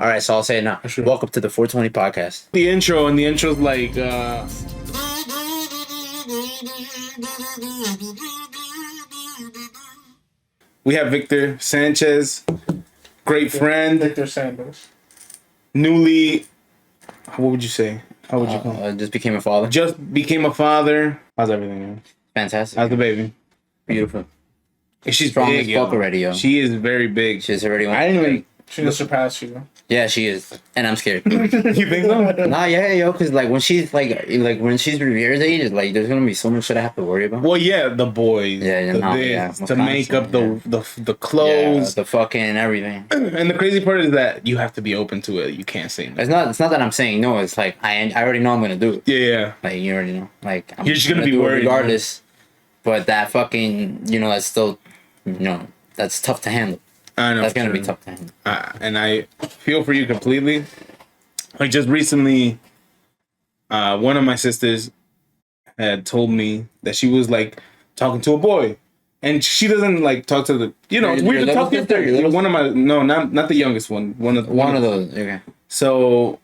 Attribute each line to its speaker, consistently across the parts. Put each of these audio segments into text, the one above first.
Speaker 1: All right, so I'll say it now.
Speaker 2: Sure.
Speaker 1: Welcome to the 420 podcast.
Speaker 2: The intro's like, we have Victor Sanchez, great friend,
Speaker 3: Victor Sanders.
Speaker 2: newly, what would you say? How would you call it?
Speaker 1: Just became a father.
Speaker 2: Just became a father. How's everything, man?
Speaker 1: Fantastic.
Speaker 2: How's the baby?
Speaker 1: Beautiful.
Speaker 2: She's
Speaker 1: Strong
Speaker 2: big,
Speaker 1: as fuck
Speaker 2: yo.
Speaker 1: already, yo.
Speaker 2: She is very big.
Speaker 1: She's already on.
Speaker 2: I didn't even...
Speaker 3: She's gonna surpass you.
Speaker 1: Yeah, she is, and I'm scared.
Speaker 2: You think so?
Speaker 1: Nah, yeah, yo, because like when she's like when she's Rivera's age, like there's gonna be so much shit I have to worry about.
Speaker 2: Well, yeah, the boys.
Speaker 1: Yeah,
Speaker 2: the
Speaker 1: no,
Speaker 2: this,
Speaker 1: yeah,
Speaker 2: the makeup,
Speaker 1: yeah.
Speaker 2: the clothes.
Speaker 1: Yeah, the fucking everything.
Speaker 2: And the crazy part is that you have to be open to it. You can't say no.
Speaker 1: It's not that I'm saying no. It's like I already know I'm gonna do it.
Speaker 2: Yeah.
Speaker 1: Like you already know. Like I'm
Speaker 2: You're just gonna be
Speaker 1: do it
Speaker 2: worried,
Speaker 1: regardless. But that fucking that's still that's tough to handle.
Speaker 2: I know.
Speaker 1: That's gonna
Speaker 2: sure.
Speaker 1: be tough to handle.
Speaker 2: And I feel for you completely. Like just recently, one of my sisters had told me that she was like talking to a boy, and she doesn't like talk to the. It's
Speaker 1: Your
Speaker 2: weird to talk to
Speaker 1: little sister?
Speaker 2: one of my not the youngest one. One of
Speaker 1: those. Okay.
Speaker 2: So,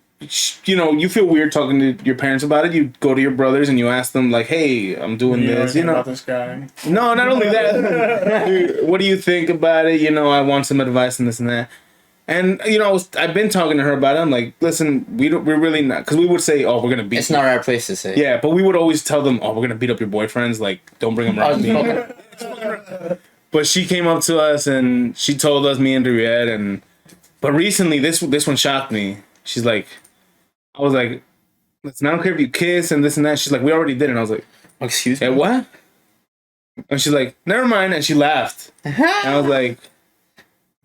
Speaker 2: you feel weird talking to your parents about it. You go to your brothers and you ask them like, "Hey, I'm doing this."
Speaker 3: About this guy.
Speaker 2: No, not only that. What do you think about it? I want some advice and this and that. And I've been talking to her about it. I'm like, listen, we're really not, because we would say, oh, we're gonna beat.
Speaker 1: It's not our place to say.
Speaker 2: Yeah, but we would always tell them, oh, we're gonna beat up your boyfriends. Like, don't bring them around me. But she came up to us and she told us, me and Juliet, but recently this one shocked me. She's like, I was like, listen, I don't care if you kiss and this and that. She's like, we already did it. And I was like,
Speaker 1: Excuse
Speaker 2: hey,
Speaker 1: me.
Speaker 2: what? And she's like, never mind. And she laughed. And I was like,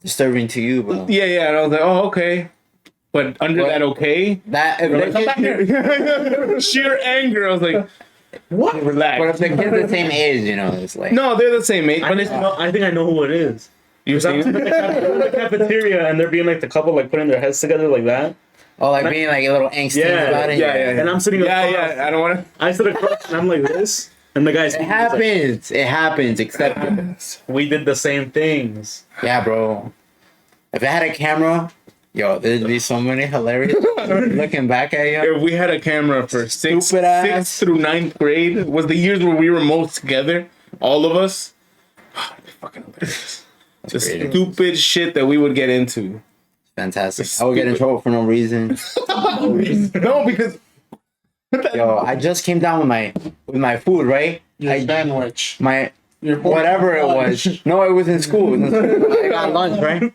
Speaker 1: Disturbing to you, bro.
Speaker 2: yeah. And I was like, oh, okay. But under that, okay?
Speaker 1: That if
Speaker 2: Like, come
Speaker 1: the
Speaker 2: back
Speaker 1: kid,
Speaker 2: here. Sheer anger. I was like, what? Relax.
Speaker 1: but if the kid's the same age, it's like
Speaker 2: No, they're the same age.
Speaker 4: I think I know who it is.
Speaker 2: You
Speaker 4: Because I'm
Speaker 2: seen
Speaker 4: in
Speaker 2: it?
Speaker 4: the cafeteria and they're being like the couple like putting their heads together like that.
Speaker 1: like being like a little angsty
Speaker 4: Yeah,
Speaker 1: about it.
Speaker 2: Yeah.
Speaker 4: And I'm sitting across.
Speaker 2: Yeah. I don't want to.
Speaker 4: I sit across and I'm like this. And the guy's
Speaker 1: It happens. It happens. Except
Speaker 4: we did the same things.
Speaker 1: yeah, bro. If I had a camera, there'd be so many hilarious. Looking back at you,
Speaker 2: If we had a camera for
Speaker 1: Stupid
Speaker 2: sixth
Speaker 1: ass.
Speaker 2: through ninth grade, was the years where we were most together, all of us. It'd be fucking hilarious. The
Speaker 1: crazy.
Speaker 2: stupid shit that we would get into.
Speaker 1: fantastic. I would get in trouble for no reason.
Speaker 2: No, because
Speaker 1: I just came down with my food, right?
Speaker 3: Your sandwich. Your
Speaker 1: Whatever it was. No, it was in school. I got lunch, right?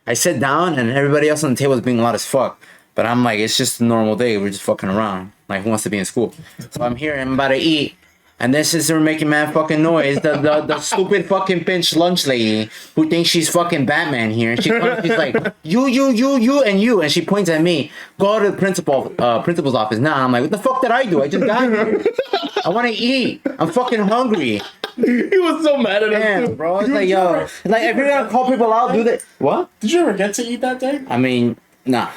Speaker 1: I sit down and everybody else on the table is being loud as fuck. But I'm like, it's just a normal day. We're just fucking around. Like, who wants to be in school? So I'm here and I'm about to eat. And this sister making mad fucking noise. The stupid fucking pinch lunch lady who thinks she's fucking Batman here. And she's like, you, and you. And she points at me. Go to the principal's office now. And I'm like, what the fuck did I do? I just got here. I want to eat. I'm fucking hungry.
Speaker 2: he was so mad at us.
Speaker 1: Damn,
Speaker 2: too.
Speaker 1: bro. It's like, yo. Like, if you're gonna call people out, do that. What?
Speaker 3: Did you ever get to eat that day?
Speaker 1: I mean, nah.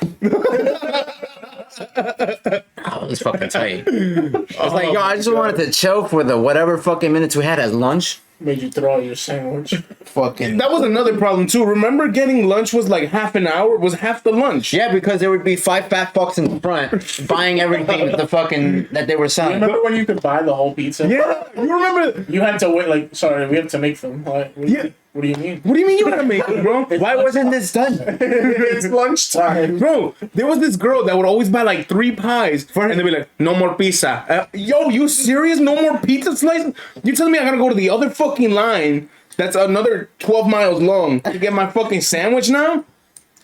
Speaker 1: I was fucking tight. I was like, yo, I just wanted to chill for the whatever fucking minutes we had as lunch.
Speaker 3: Made you throw out your sandwich.
Speaker 1: Fucking.
Speaker 2: That was another problem too. Remember, getting lunch was like half an hour. Was half the lunch.
Speaker 1: Yeah, because there would be 5 fat fucks in the front buying everything that they were selling.
Speaker 3: Remember when you could buy the whole pizza?
Speaker 2: Yeah, you remember?
Speaker 3: You had to wait. We had to make them. Like,
Speaker 2: Yeah.
Speaker 3: What do you mean?
Speaker 2: What do you mean you gotta make it, bro?
Speaker 1: Why wasn't this done?
Speaker 3: It's lunchtime.
Speaker 2: Bro, there was this girl that would always buy like 3 pies and they'd be like, no more pizza. Yo, you serious? No more pizza slice? You telling me I gotta go to the other fucking line that's another 12 miles long to get my fucking sandwich now?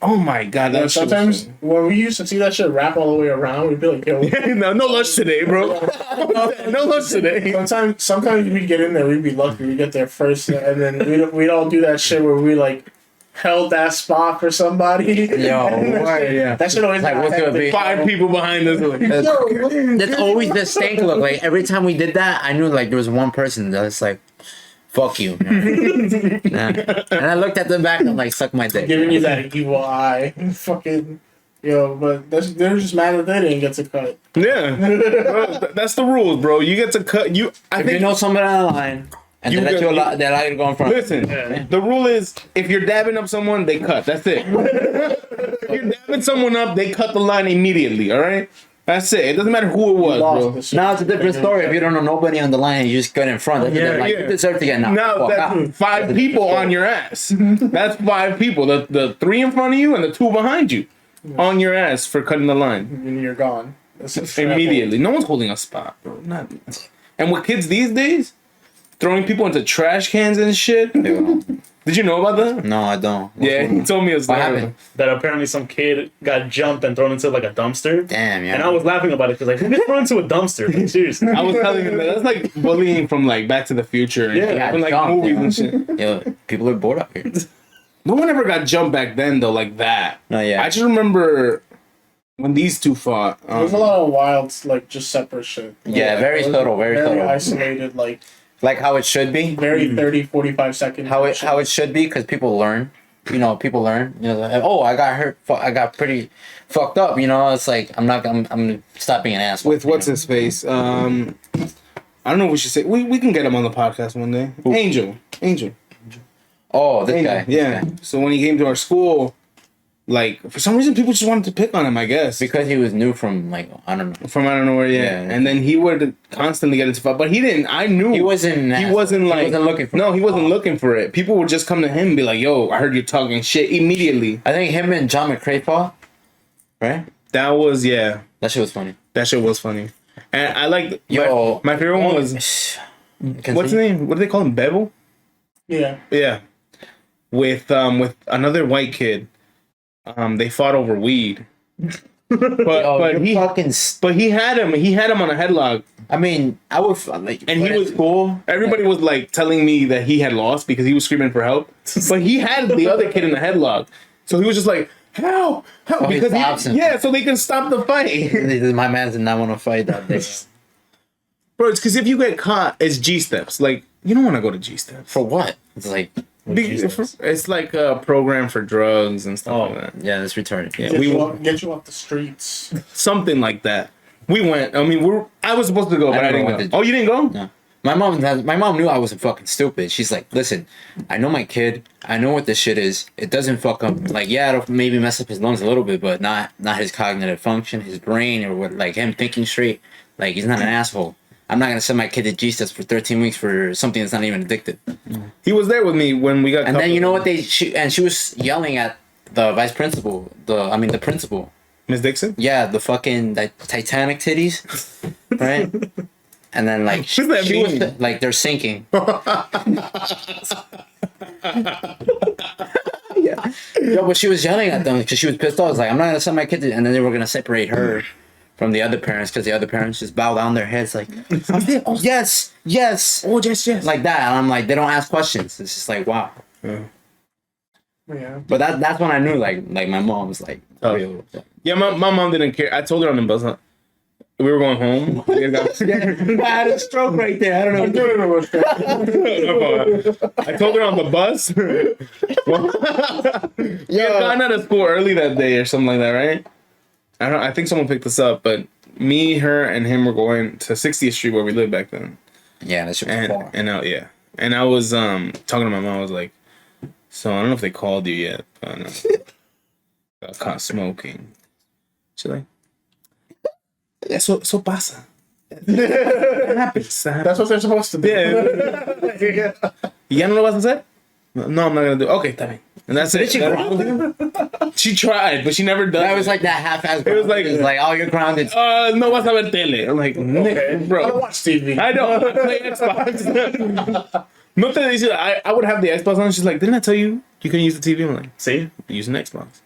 Speaker 2: Oh my god, that shit was
Speaker 3: Sometimes when we used to see that shit wrap all the way around, we'd be like, yo.
Speaker 2: no lunch today, bro. No lunch today.
Speaker 3: Sometimes we'd get in there, we'd be lucky, we'd get there first, and then we'd all do that shit where we like held that spot for somebody.
Speaker 1: Yo,
Speaker 2: Yeah.
Speaker 3: That shit always
Speaker 1: Like, what's gonna be?
Speaker 2: 5 people behind us. Like,
Speaker 1: That's always the stank look. Like, every time we did that, I knew like there was one person that's like, fuck you. Nah. And I looked at them back and I'm like, suck my dick.
Speaker 3: giving you that evil eye. Fucking, but they're just mad that they didn't get to cut.
Speaker 2: yeah. Bro, that's the rules, bro. You get to cut.
Speaker 1: If you know somebody on the line and
Speaker 2: You
Speaker 1: they
Speaker 2: go-
Speaker 1: allow you to go in front.
Speaker 2: Listen, the rule is if you're dabbing up someone, they cut. That's it. If you're dabbing picking someone up, they cut the line immediately. All right, that's it. It doesn't matter who it was, bro.
Speaker 1: Now it's a different story. If you don't know nobody on the line, you just get in front. That's
Speaker 4: Yeah,
Speaker 1: like,
Speaker 2: yeah.
Speaker 1: you deserve to get knocked.
Speaker 2: Now
Speaker 1: the fuck out.
Speaker 2: that's 5 people on your ass. That's 5 people. The 3 in front of you and the 2 behind you on your ass for cutting the line
Speaker 3: And you're gone. That's a
Speaker 2: immediately. No one's holding a spot, bro. Not. And with kids these days, throwing people into trash cans and shit. Did you know about that?
Speaker 1: No, I don't.
Speaker 2: Yeah, he told me a story.
Speaker 1: What happened?
Speaker 4: That apparently some kid got jumped and thrown into like a dumpster.
Speaker 1: Damn, yeah.
Speaker 4: And I was laughing about it because like, who gets thrown into a dumpster? Like, seriously.
Speaker 2: I was telling him that that's like bullying from like Back to the Future and
Speaker 4: Yeah,
Speaker 2: from like
Speaker 1: jumped,
Speaker 2: movies
Speaker 1: yeah.
Speaker 2: and shit.
Speaker 1: Yo, people are bored out here.
Speaker 2: No one ever got jumped back then though, like that.
Speaker 1: No, yeah.
Speaker 2: I just remember when these two fought.
Speaker 3: There's a lot of wild, like, just separate shit.
Speaker 1: Yeah, very
Speaker 3: It was
Speaker 1: subtle, very subtle.
Speaker 3: isolated,
Speaker 1: Like how it should be.
Speaker 3: very 30, 45 seconds.
Speaker 1: How it should be, because people learn. You know, people learn. You know, like, oh, I got hurt. I got pretty fucked up. You know, it's like I'm gonna stop being an asshole.
Speaker 2: with what's
Speaker 1: you know?
Speaker 2: his face? I don't know if we should say. We can get him on the podcast one day. Angel.
Speaker 1: Oh, this
Speaker 2: Angel.
Speaker 1: guy.
Speaker 2: Yeah.
Speaker 1: This guy.
Speaker 2: So when he came to our school, like for some reason people just wanted to pick on him. I guess
Speaker 1: Because he was new from like I don't know.
Speaker 2: from I don't know where. Yeah.
Speaker 1: Yeah.
Speaker 2: And then he would constantly get into fight, but he didn't. I knew
Speaker 1: He wasn't. an
Speaker 2: He
Speaker 1: asshole.
Speaker 2: wasn't like
Speaker 1: He wasn't looking for.
Speaker 2: No, he wasn't looking for it. People would just come to him and be like, "Yo, I heard you talking shit." Immediately.
Speaker 1: I think him and John McCrae fought. Right.
Speaker 2: That was yeah.
Speaker 1: That shit was funny.
Speaker 2: That shit was funny. And I like
Speaker 1: Yo,
Speaker 2: my favorite one was what's his name? What do they call him? Bevel?
Speaker 3: Yeah.
Speaker 2: Yeah. With another white kid. They fought over weed. But he had him on a headlock.
Speaker 1: I mean, I would like,
Speaker 2: And he
Speaker 1: when
Speaker 2: was
Speaker 1: it's cool.
Speaker 2: Everybody was like telling me that he had lost because he was screaming for help. But he had the other kid in the headlock. So he was just like, help!
Speaker 1: Oh, he stops him.
Speaker 2: yeah, so they can stop the fight.
Speaker 1: My man did not want to fight that day.
Speaker 2: Bro, it's because if you get caught, it's G-Steps. Like, you don't want to go to G-Steps.
Speaker 1: For what? It's like,
Speaker 2: It's like a program for drugs and stuff like that.
Speaker 1: yeah, that's retarded.
Speaker 2: Yeah,
Speaker 3: Get you off the streets.
Speaker 2: something like that. We went. I mean, I was supposed to go, but I
Speaker 1: never
Speaker 2: didn't
Speaker 1: went
Speaker 2: go.
Speaker 1: to-
Speaker 2: Oh, you didn't go?
Speaker 1: No. My mom knew I wasn't fucking stupid. She's like, listen, I know my kid. I know what this shit is. It doesn't fuck up. Like, yeah, it'll maybe mess up his lungs a little bit, but not his cognitive function, his brain, or what, like him thinking straight. Like, he's not an asshole. I'm not gonna send my kid to G-Steps for 13 weeks for something that's not even addictive.
Speaker 2: He was there with me when we got.
Speaker 1: And then you know what she was yelling at the vice principal, the principal.
Speaker 2: Miss Dixon?
Speaker 1: Yeah, the fucking Titanic titties, right? And then like
Speaker 2: What does that
Speaker 1: she was
Speaker 2: mean?
Speaker 1: like they're sinking. Yeah, yo, but she was yelling at them because she was pissed off. I was like, I'm not gonna send my kid to, and then they were gonna separate her from the other parents because the other parents just bow down their heads like, oh, yes, yes,
Speaker 2: Oh, yes.
Speaker 1: like that. And I'm like, they don't ask questions. It's just like, wow.
Speaker 3: Yeah.
Speaker 1: But that's when I knew like my mom was like real.
Speaker 2: Yeah, my mom didn't care. I told her on the bus. We were going home.
Speaker 1: I had a stroke right there. I don't know.
Speaker 2: I told her on the bus. We had gotten out of school early that day or something like that, right? I think someone picked us up, but me, her, and him were going to 60th Street where we lived back then.
Speaker 1: Yeah, that shit was far.
Speaker 2: And I was talking to my mom. I was like, so I don't know if they called you yet, but got caught smoking. She's like, eso pasa. It happens.
Speaker 3: That's what they're supposed to do.
Speaker 2: Yeah. ¿Ya no lo vas a hacer? No, I'm not gonna do it. Okay, está bien. And that's it.
Speaker 1: she ground you?
Speaker 2: She tried, but she never done
Speaker 1: That was like that half-ass.
Speaker 2: It was like-
Speaker 1: oh, you're grounded.
Speaker 2: no vas a ver tele. I'm like,
Speaker 3: I
Speaker 2: bro.
Speaker 3: don't watch TV.
Speaker 2: I don't. I play Xbox. No te dice, I would have the Xbox on. She's like, didn't I tell you you can use the TV? I'm like,
Speaker 4: See?
Speaker 2: use an Xbox.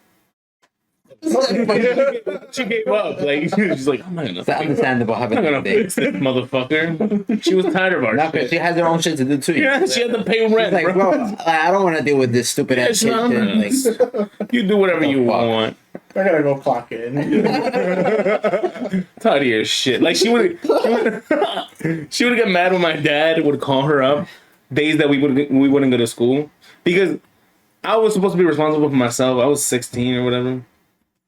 Speaker 2: She gave up. Like, she's like, I'm not
Speaker 1: It's
Speaker 2: gonna
Speaker 1: understandable having a day.
Speaker 2: fix this motherfucker. She was tired of our
Speaker 1: Not 'cause
Speaker 2: shit.
Speaker 1: she has her own shit to do too.
Speaker 2: Yeah, she had to pay rent,
Speaker 1: Like, bro, I don't want to deal with this stupid ass
Speaker 2: Yeah,
Speaker 1: shit.
Speaker 2: no,
Speaker 1: Like,
Speaker 2: You do whatever you
Speaker 1: fuck?
Speaker 2: want.
Speaker 3: I gotta go clock in.
Speaker 2: Tired of your shit. Like she would get mad when my dad would call her up days that we wouldn't go to school because I was supposed to be responsible for myself. I was 16 or whatever,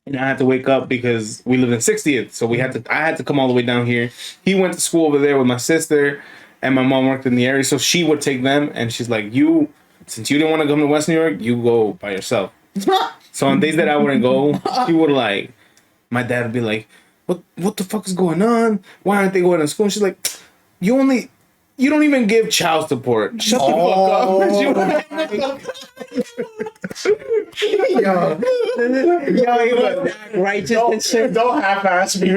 Speaker 2: and I had to wake up because we lived in 60th, so I had to come all the way down here. He went to school over there with my sister, and my mom worked in the area, so she would take them. And she's like, since you didn't want to come to West New York, you go by yourself. So on days that I wouldn't go, he would like, my dad would be like, what the fuck is going on? Why aren't they going to school? And she's like, you don't even give child support. Shut the fuck up.
Speaker 1: Yo, he was righteous and shit.
Speaker 3: Don't half-ass me.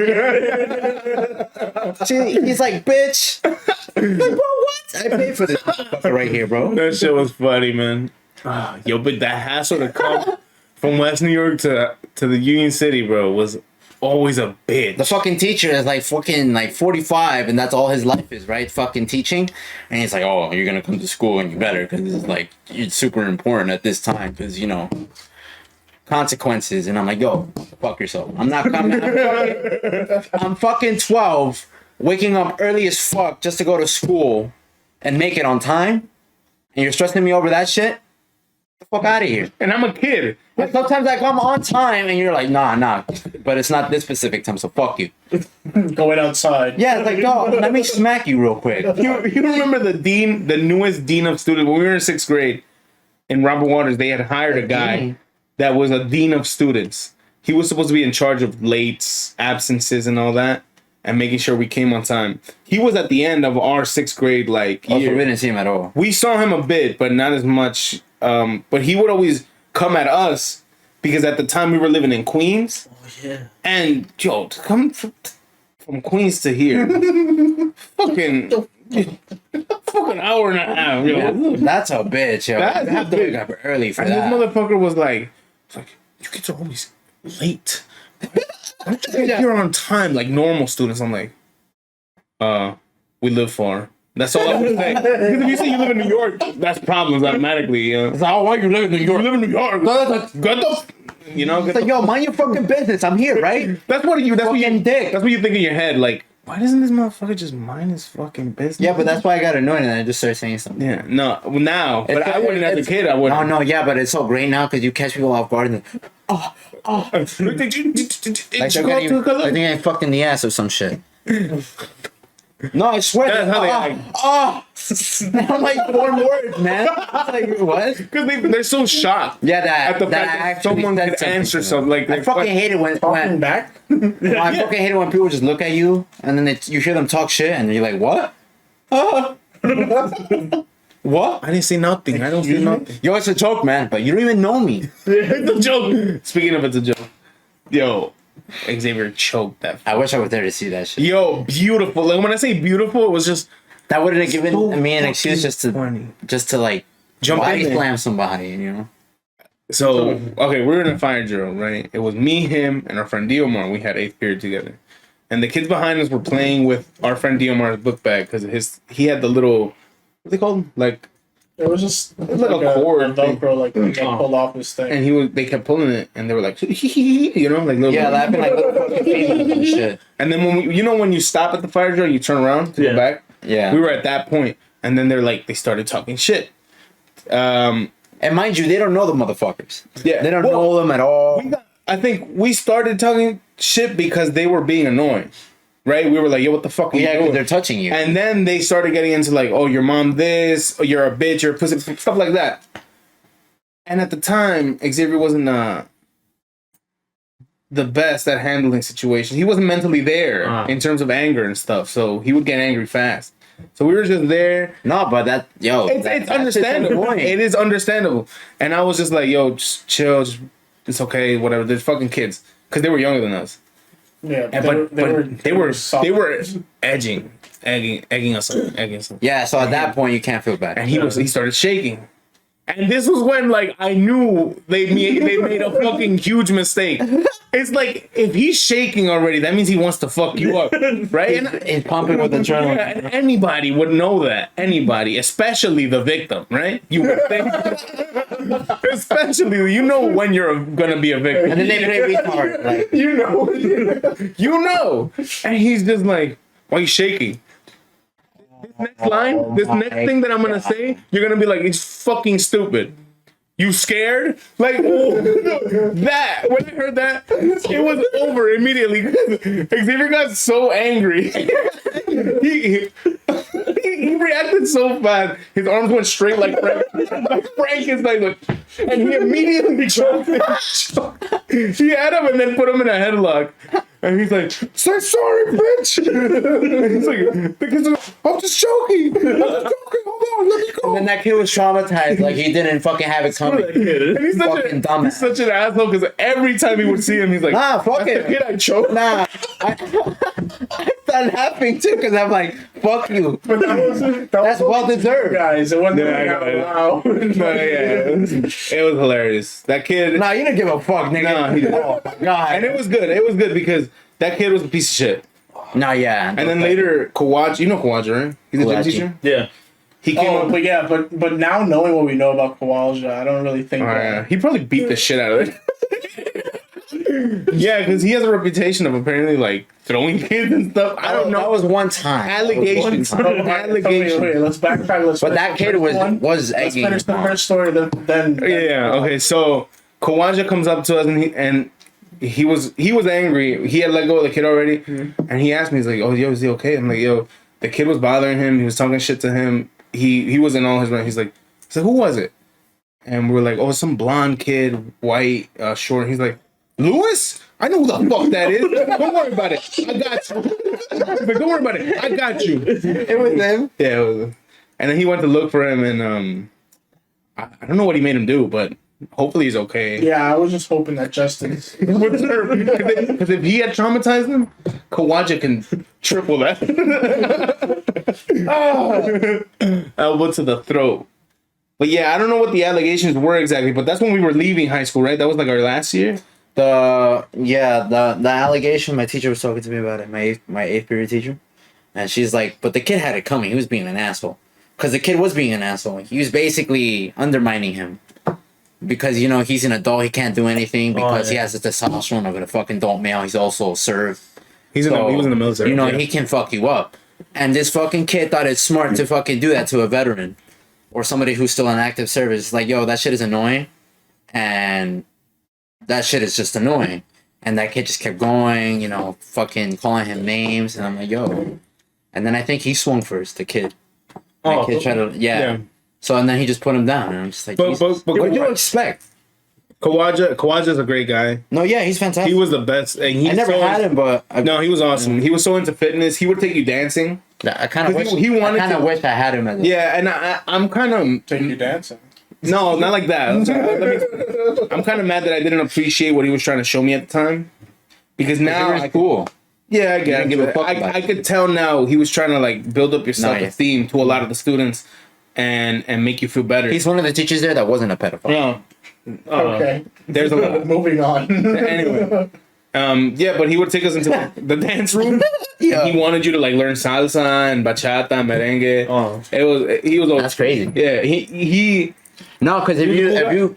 Speaker 1: He's like, bitch. Like, bro, what? I paid for this motherfucker right here, bro.
Speaker 2: That shit was funny, man. Yo, but that hassle to come from West New York to the Union City, bro, was always a bitch.
Speaker 1: The fucking teacher is like fucking like 45 and that's all his life is, right? Fucking teaching. And he's like, oh, you're gonna come to school and you better, because it's like, it's super important at this time, because, you know, consequences. And I'm like, yo, fuck yourself. I'm not coming. I'm fucking 12, waking up early as fuck just to go to school and make it on time. And you're stressing me over that shit? Get the fuck out of here.
Speaker 2: And I'm a kid.
Speaker 1: And sometimes I come on time and you're like, nah. But it's not this specific time, so fuck you.
Speaker 3: Going outside.
Speaker 1: Yeah, it's like, dog, let me smack you real quick.
Speaker 2: You remember the newest dean of students, when we were in 6th grade in Robert Waters, they had hired a guy that was a dean of students. He was supposed to be in charge of lates, absences, and all that, and making sure we came on time. He was at the end of our 6th grade, like,
Speaker 1: Also,
Speaker 2: year.
Speaker 1: we didn't see him at all.
Speaker 2: We saw him a bit, but not as much. But he would always come at us because at the time we were living in Queens.
Speaker 3: Oh, yeah.
Speaker 2: And, yo, to come from Queens to here, fucking hour and a half, yo.
Speaker 1: Yeah, that's a bitch, yo.
Speaker 2: That's
Speaker 1: You have to
Speaker 2: a
Speaker 1: wake up early for
Speaker 2: And
Speaker 1: that.
Speaker 2: this motherfucker was like, you kids are always late. Why don't you get here on time like normal students? I'm like, we live far. That's all I would say. Because if you say you live in New York, that's problems automatically. You know?
Speaker 1: It's like, oh, why you live in New York?
Speaker 2: You live in New York. Get the, you know,
Speaker 1: It's like, yo, mind your fucking business. I'm here, right?
Speaker 2: that's what you. That's what you.
Speaker 1: Fucking dick.
Speaker 2: That's what you think in your head. Like, why doesn't this motherfucker just mind his fucking business?
Speaker 1: Yeah, but that's why I got annoyed and I just started saying something.
Speaker 2: Yeah, no, now, but I wouldn't as a kid. I wouldn't.
Speaker 1: No, yeah, but it's so great now because you catch people off guard and
Speaker 2: Did you
Speaker 1: like
Speaker 2: go to a color?
Speaker 1: I think I fucked in the ass or some shit. No, I swear.
Speaker 2: That's how they act.
Speaker 1: I'm like 4 words, man. It's like, what?
Speaker 2: Because they're so shocked.
Speaker 1: Yeah, that
Speaker 2: At the
Speaker 1: that
Speaker 2: fact that
Speaker 1: actually
Speaker 2: someone
Speaker 1: said
Speaker 2: could
Speaker 1: something
Speaker 2: answer
Speaker 1: to me.
Speaker 2: something like
Speaker 1: I fucking hate it when
Speaker 3: Talking back?
Speaker 1: I fucking hate it when people just look at you and then you hear them talk shit and you're like, what? What?
Speaker 2: I didn't say nothing. I don't say nothing.
Speaker 1: Yo, it's a joke, man, but you don't even know me.
Speaker 2: It's a joke. Speaking of it's a joke. Yo, Xavier choked that.
Speaker 1: I wish I was there to see that shit.
Speaker 2: Yo, beautiful. Like when I say beautiful, it was just
Speaker 1: That wouldn't have given
Speaker 2: so
Speaker 1: me an excuse
Speaker 2: funny.
Speaker 1: just to like
Speaker 2: Jump in
Speaker 1: body
Speaker 2: there.
Speaker 1: slam somebody, you know?
Speaker 2: So, okay, we were in a fire drill, right? It was me, him, and our friend Diomar. We had 8th period together. And the kids behind us were playing with our friend Diomar's book bag because he had the little, what they called? Like,
Speaker 3: It was just
Speaker 2: was like a cord
Speaker 3: a Velcro, like he got pulled off his thing.
Speaker 2: and they kept pulling it and they were like, you know, like little.
Speaker 1: Yeah, laughing like little fucking babies and shit.
Speaker 2: And then when you stop at the fire drill, you turn around to go back.
Speaker 1: Yeah.
Speaker 2: We were at that point, and then they started talking shit.
Speaker 1: And mind you, they don't know the motherfuckers.
Speaker 2: Yeah.
Speaker 1: They don't
Speaker 2: Well,
Speaker 1: know them at all.
Speaker 2: I think we started talking shit because they were being annoying, right? We were like, yo, what the fuck are you
Speaker 1: Yeah,
Speaker 2: doing?
Speaker 1: because they're touching you.
Speaker 2: And then they started getting into like, oh, your mom this, or you're a bitch, you're a pussy, stuff like that. And at the time, Xavier wasn't the best at handling situations. He wasn't mentally there in terms of anger and stuff, so he would get angry fast. So we were just there.
Speaker 1: No, but
Speaker 2: It's understandable. It is understandable. And I was just like, yo, just chill. It's okay, whatever. They're fucking kids. Because they were younger than us.
Speaker 3: Yeah,
Speaker 2: And, they were
Speaker 3: soft.
Speaker 2: egging us on.
Speaker 1: Yeah, so at that point, you can't feel bad.
Speaker 2: And he started shaking. And this was when, like, I knew they made a fucking huge mistake. It's like, if he's shaking already, that means he wants to fuck you up, right? And
Speaker 1: He's pumping with adrenaline.
Speaker 2: yeah, and anybody would know that. Anybody, especially the victim, right? You would think. Especially, you know when you're gonna be a victim.
Speaker 1: And then they play retard. Like,
Speaker 2: You know. And he's just like, why are you shaking? This next line, this next thing that I'm gonna say, you're gonna be like, it's fucking stupid. You scared? Like, that. When I heard that, it was over immediately. Xavier got so angry. reacted so fast. His arms went straight like Frankenstein, like, and he immediately choked him. He had him and then put him in a headlock. And he's like, say sorry, bitch. And he's like, because I'm just joking. Hold on, let me go.
Speaker 1: And then that kid was traumatized, like he didn't fucking have it coming.
Speaker 2: And he's such an asshole because every time he would see him, he's like,
Speaker 1: Nah, fuck it.
Speaker 2: The kid I choked.
Speaker 1: Nah, I started laughing too because I'm like, fuck you.
Speaker 3: But
Speaker 1: That's well deserved.
Speaker 3: guys. It wasn't
Speaker 2: Yeah,
Speaker 3: like out loud.
Speaker 2: It was hilarious. That kid.
Speaker 1: Nah, you didn't give a fuck, nigga.
Speaker 2: Nah, he didn't.
Speaker 1: Oh my god.
Speaker 2: And it was good. It was good because that kid was a piece of shit.
Speaker 1: Nah, yeah.
Speaker 2: And then later, Kawaja, you know Kawaja, right? He's a gym
Speaker 1: Kawaji.
Speaker 2: teacher.
Speaker 4: Yeah.
Speaker 2: He came up.
Speaker 3: But yeah, but now knowing what we know about Kawaja, I don't really think that.
Speaker 2: He probably beat the shit out of it. Yeah, because he has a reputation of apparently like throwing kids and stuff. I don't know.
Speaker 1: That was one time.
Speaker 2: Allegations.
Speaker 3: Allegations. Wait, let's backtrack.
Speaker 1: But that kid was
Speaker 3: Let's
Speaker 1: egging.
Speaker 3: finish the first story. Then
Speaker 2: Yeah. Okay. So Kawaja comes up to us and he was angry. He had let go of the kid already, and he asked me, he's like, "Oh, yo, is he okay?" I'm like, "Yo, the kid was bothering him. He was talking shit to him. He wasn't all his right." He's like, "Who was it?" And we're like, "Oh, some blonde kid, white, short." He's like, "Lewis? I know who the fuck that is. Don't worry about it. I got you." He's like, "Don't worry about it. I got you."
Speaker 1: It was him.
Speaker 2: Yeah, it was him. And then he went to look for him, and I don't know what he made him do, but hopefully he's okay.
Speaker 3: Yeah, I was just hoping that Justin's.
Speaker 2: Because if he had traumatized him, Kawaja can triple that. Elbow to the throat. But yeah, I don't know what the allegations were exactly, but that's when we were leaving high school, right? That was like our last year.
Speaker 1: The allegation, my teacher was talking to me about it, my eighth period teacher, and she's like, but the kid had it coming. He was being an asshole, because the kid was being an asshole. He was basically undermining him, because he's an adult. He can't do anything because he has the testosterone of a fucking adult male. He's also served.
Speaker 2: He was in the military.
Speaker 1: He can fuck you up, and this fucking kid thought it's smart to fucking do that to a veteran or somebody who's still in active service. Like, yo, that shit is annoying, and that shit is just annoying. And that kid just kept going, fucking calling him names. And I'm like, yo. And then I think he swung first, the kid. The kid tried to, yeah. So, and then he just put him down. And I'm just like,
Speaker 2: but
Speaker 1: what do you expect?
Speaker 2: Kawaja's a great guy.
Speaker 1: No, yeah, he's fantastic.
Speaker 2: He was the best. And
Speaker 1: I never had him, but...
Speaker 2: No, he was awesome. He was so into fitness. He would take you dancing.
Speaker 1: I kind of wish I had him as a...
Speaker 2: Yeah, and I'm kind of...
Speaker 3: Take you dancing.
Speaker 2: No, not like that. I'm kind of mad that I didn't appreciate what he was trying to show me at the time. Because now
Speaker 1: it's cool.
Speaker 2: Yeah, I get it. I could tell now he was trying to like build up your self-esteem to a lot of the students and make you feel better.
Speaker 1: He's one of the teachers there that wasn't a pedophile.
Speaker 2: Yeah.
Speaker 3: Okay.
Speaker 2: There's a lot.
Speaker 3: Moving on.
Speaker 2: Anyway. Yeah, but he would take us into the dance room. Yeah. He wanted you to like learn salsa and bachata and merengue. He was
Speaker 1: That's crazy.
Speaker 2: Yeah, he
Speaker 1: No, because if you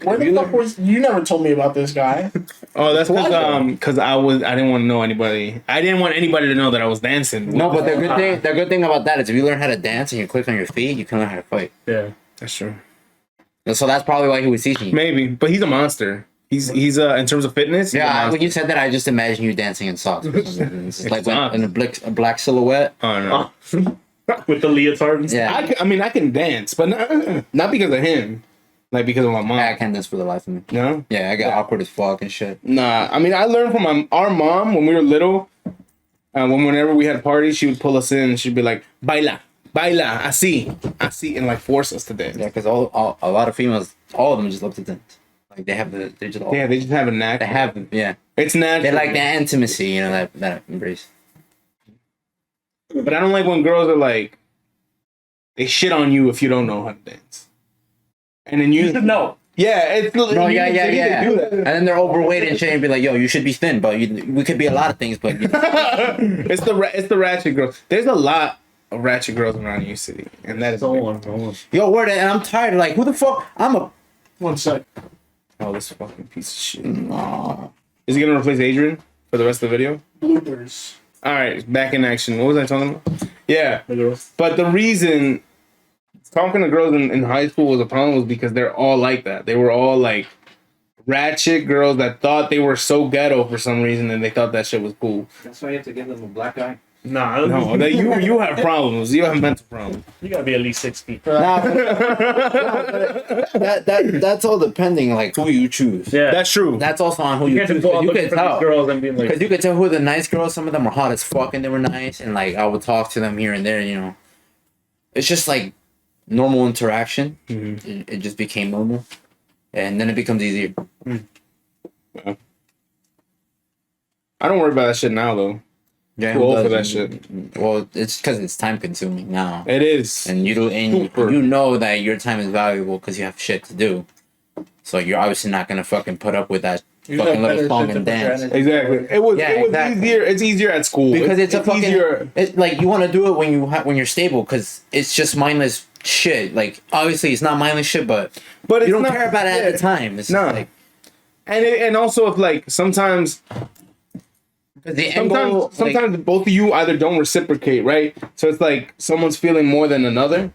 Speaker 3: you never told me about this guy.
Speaker 2: Oh, that's because I didn't want to know anybody. I didn't want anybody to know that I was dancing.
Speaker 1: No, but the good thing about that is if you learn how to dance and you quick on your feet, you can learn how to fight.
Speaker 4: Yeah,
Speaker 2: that's true.
Speaker 1: So that's probably why he was teaching you. Maybe,
Speaker 2: but he's a monster. He's in terms of fitness.
Speaker 1: Yeah, when you said that, I just imagine you dancing in socks. It's like in a black silhouette.
Speaker 2: Oh no,
Speaker 4: with the leotard. And stuff.
Speaker 2: Yeah, I can dance, but not because of him. Like because of my mom.
Speaker 1: I can't dance for the life of me.
Speaker 2: No?
Speaker 1: Yeah, I got awkward as fuck and shit.
Speaker 2: Nah, I mean I learned from our mom when we were little. Whenever we had parties, she would pull us in and she'd be like, "Baila, baila, así, and like force us to dance.
Speaker 1: Yeah, because a lot of females, all of them just love to dance. Like they just
Speaker 2: have a knack.
Speaker 1: They have, yeah.
Speaker 2: It's natural.
Speaker 1: They like that intimacy, that embrace.
Speaker 2: But I don't like when girls are like, they shit on you if you don't know how to dance. And then you
Speaker 4: know.
Speaker 2: Yeah, it's
Speaker 1: no, yeah. Do that. And then they're overweight and shit and be like, yo, you should be thin, but we could be a lot of things, but
Speaker 2: it's the ratchet girls. There's a lot of ratchet girls around New City, and that is
Speaker 1: yo, word, and I'm tired. Like, who the fuck?
Speaker 3: One sec.
Speaker 2: Oh, this fucking piece of shit. Nah. Is he gonna replace Adrian for the rest of the video?
Speaker 3: Bloopers.
Speaker 2: All right, back in action. What was I talking about? Yeah, but the reason talking to girls in high school was a problem was because they're all like that. They were all like ratchet girls that thought they were so ghetto for some reason and they thought that shit was cool.
Speaker 5: That's why you have to give them a black eye.
Speaker 4: Nah,
Speaker 2: No, that you have problems. You have mental problems.
Speaker 4: you gotta be at least 6 feet.
Speaker 1: Nah, that's all depending like who you choose.
Speaker 4: Yeah,
Speaker 2: That's true.
Speaker 1: That's also on who
Speaker 4: you
Speaker 1: you
Speaker 4: can't
Speaker 1: choose.
Speaker 4: just go
Speaker 1: 'Cause
Speaker 4: out
Speaker 1: you
Speaker 4: looking
Speaker 1: could
Speaker 4: for these
Speaker 1: tell.
Speaker 4: girls and being like,
Speaker 1: Because you could tell who the nice girls. Some of them were hot as fuck and they were nice, and like I would talk to them here and there. You know, it's just like normal interaction. It just became normal, and then it becomes easier.
Speaker 2: I don't worry about that shit now though.
Speaker 1: Yeah,
Speaker 2: Too
Speaker 1: who
Speaker 2: old for
Speaker 1: does?
Speaker 2: that shit.
Speaker 1: Well, it's because it's time consuming now,
Speaker 2: It is.
Speaker 1: and
Speaker 2: Super.
Speaker 1: you know that your time is valuable because you have shit to do. So you're obviously not gonna fucking put up with that
Speaker 3: You
Speaker 1: fucking
Speaker 3: have
Speaker 1: little
Speaker 3: better
Speaker 1: song
Speaker 3: shit to
Speaker 1: and
Speaker 3: put your
Speaker 1: dance.
Speaker 3: energy
Speaker 2: Exactly.
Speaker 3: into.
Speaker 2: It was
Speaker 1: exactly.
Speaker 2: easier. It's easier at school
Speaker 1: Because it's a fucking
Speaker 2: easier.
Speaker 1: like you want to do it when when you're stable because it's just mindless shit. Like obviously it's not mindless shit, but
Speaker 2: But
Speaker 1: you
Speaker 2: it's
Speaker 1: don't
Speaker 2: not-
Speaker 1: care about it
Speaker 2: yeah.
Speaker 1: at the time. It's
Speaker 2: No.
Speaker 1: just like
Speaker 2: And also if like sometimes
Speaker 1: the end goal,
Speaker 2: sometimes both of you either don't reciprocate, right? So it's like someone's feeling more than another,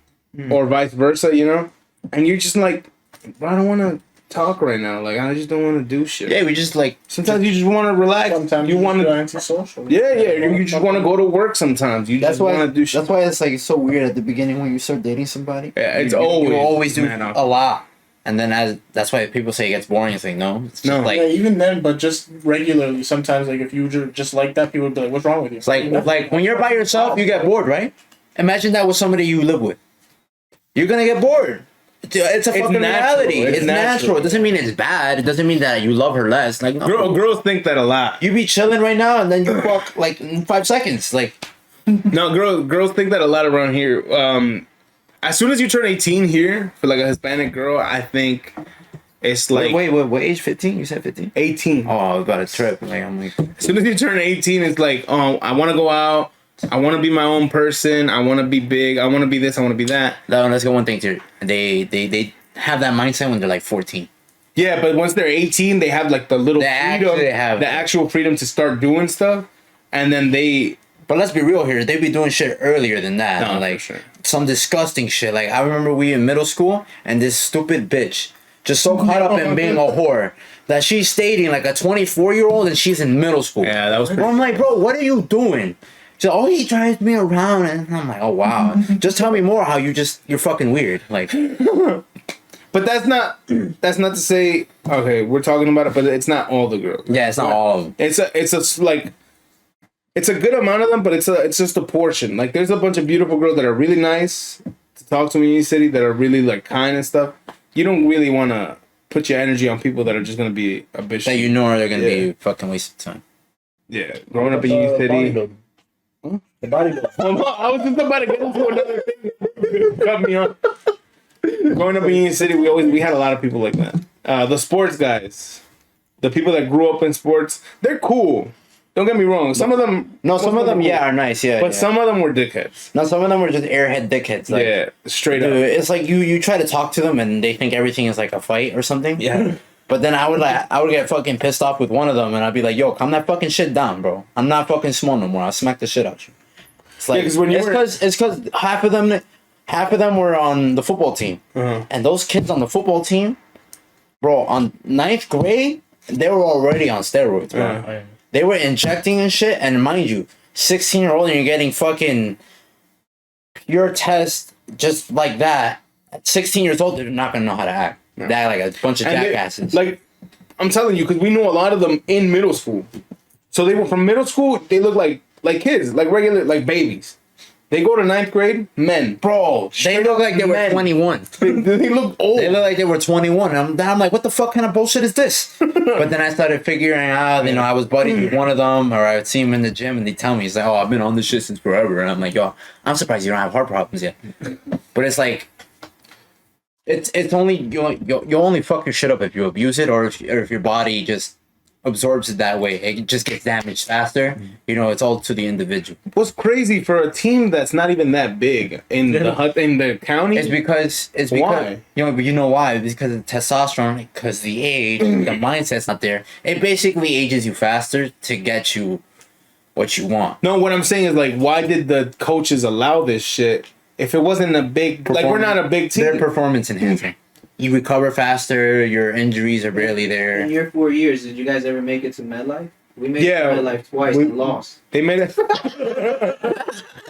Speaker 2: or vice versa, you know. And you're just like, bro, I don't want to talk right now. Like I just don't want to do shit.
Speaker 1: yeah, we just like
Speaker 2: Sometimes you just want to relax.
Speaker 3: Sometimes
Speaker 2: you want to.
Speaker 3: antisocial.
Speaker 2: Yeah. You just want to go to work. Sometimes you
Speaker 1: that's
Speaker 2: just
Speaker 1: why
Speaker 2: want to do shit.
Speaker 1: that's why it's like so weird at the beginning when you start dating somebody.
Speaker 2: Yeah, it's
Speaker 1: you
Speaker 2: always
Speaker 1: always do
Speaker 2: man up.
Speaker 1: a lot, and then that's why people say it gets boring. It's like no, it's just
Speaker 2: No.
Speaker 1: like
Speaker 3: Yeah, even then, but just regularly, sometimes like if you just like that, people would be like, "What's wrong with you?"
Speaker 1: it's like when you're by yourself, you get bored, right? Imagine that with somebody you live with. You're gonna get bored. It's a fucking
Speaker 2: natural.
Speaker 1: reality.
Speaker 2: It's
Speaker 1: It's natural. It doesn't mean it's bad. It doesn't mean that you love her less. Like no.
Speaker 2: Girls think that a lot.
Speaker 1: You be chilling right now and then you fuck like in 5 seconds. Like
Speaker 2: No, girls think that a lot around here. As soon as you turn 18 here for like a Hispanic girl, I think it's like
Speaker 1: wait, what age? 15? You said 15?
Speaker 2: 18.
Speaker 1: Oh, I was about to trip. Like I'm like
Speaker 2: As soon as you turn 18, it's like, oh, I want to go out. I want to be my own person. I want to be big. I want to be this. I want to be that.
Speaker 1: no, let's go one thing too. They have that mindset when they're like 14.
Speaker 2: Yeah, but once they're 18, they have like the little
Speaker 1: They
Speaker 2: freedom,
Speaker 1: actually have-
Speaker 2: the actual freedom to start doing stuff, and then they.
Speaker 1: But let's be real here. They be doing shit earlier than that.
Speaker 2: No,
Speaker 1: like
Speaker 2: for sure.
Speaker 1: some disgusting shit. Like I remember we in middle school and this stupid bitch just so caught up in being a whore that she's dating like a 24-year-old and she's in middle school.
Speaker 2: Yeah, that was
Speaker 1: Bro, I'm like, bro, what are you doing? She's like, oh, he drives me around, and I'm like, oh wow. Just tell me more how you're fucking weird. Like,
Speaker 2: But that's not to say okay, we're talking about it, but it's not all the girls.
Speaker 1: yeah, it's not all of them.
Speaker 2: It's a good amount of them, but it's just a portion. Like there's a bunch of beautiful girls that are really nice to talk to in Union City that are really like kind and stuff. You don't really want to put your energy on people that are just gonna be a bitch.
Speaker 1: That you know they're gonna
Speaker 2: Yeah.
Speaker 1: be fucking waste of time.
Speaker 2: Yeah, growing up in Union City.
Speaker 4: The bodybuilding.
Speaker 2: I was just about to get into another thing. Cut me off. Growing up in Union City, we had a lot of people like that. The sports guys, the people that grew up in sports, they're cool. Don't get me wrong. Some of them,
Speaker 1: No, some of them,
Speaker 2: cool.
Speaker 1: yeah, are nice, yeah.
Speaker 2: But
Speaker 1: yeah.
Speaker 2: some of them were dickheads.
Speaker 1: No, some of them were just airhead dickheads. Like,
Speaker 2: Yeah, straight
Speaker 1: dude,
Speaker 2: up.
Speaker 1: it's like you try to talk to them and they think everything is like a fight or something.
Speaker 2: Yeah.
Speaker 1: But then I would get fucking pissed off with one of them and I'd be like, yo, calm that fucking shit down, bro. I'm not fucking small no more. I'll smack the shit out you. It's like
Speaker 2: 'cause when you were-
Speaker 1: it's because half of them were on the football team.
Speaker 2: Uh-huh.
Speaker 1: And those kids on the football team, bro, on 9th grade, they were already on steroids, bro.
Speaker 2: Uh-huh.
Speaker 1: They were injecting and shit, and mind you, 16-year-old and you're getting fucking pure test just like that. At 16 years old, they're not gonna know how to act. They act like a bunch of
Speaker 2: And they-
Speaker 1: jackasses.
Speaker 2: like, I'm telling you, because we knew a lot of them in middle school. So they were from middle school. They look like kids, like regular, like babies. They go to 9th grade, men.
Speaker 1: Bro, they look like they were
Speaker 2: men.
Speaker 1: 21.
Speaker 2: They look old.
Speaker 1: They look like they were 21. And I'm like, what the fuck kind of bullshit is this? But then I started figuring out, you know, I was buddies with one of them, or I would see him in the gym, and they'd tell me, he's like, oh, I've been on this shit since forever. And I'm like, yo, I'm surprised you don't have heart problems yet. But it's like, it's only, you only fuck your shit up if you abuse it, or if your body just absorbs it that way. It just gets damaged faster. You know, it's all to the individual.
Speaker 2: What's crazy for a team that's not even that big in the county?
Speaker 1: It's because
Speaker 2: Why?
Speaker 1: you know why? It's because of testosterone, because the age, the mindset's not there. It basically ages you faster to get you what you want.
Speaker 2: No, what I'm saying is like, why did the coaches allow this shit if it wasn't a big? Like we're not a big team.
Speaker 1: They're performance enhancing. You recover faster. Your injuries are barely
Speaker 5: In
Speaker 1: there.
Speaker 5: your 4 years, did you guys ever make it to MedLife? We made it to MetLife twice and lost.
Speaker 2: They made it.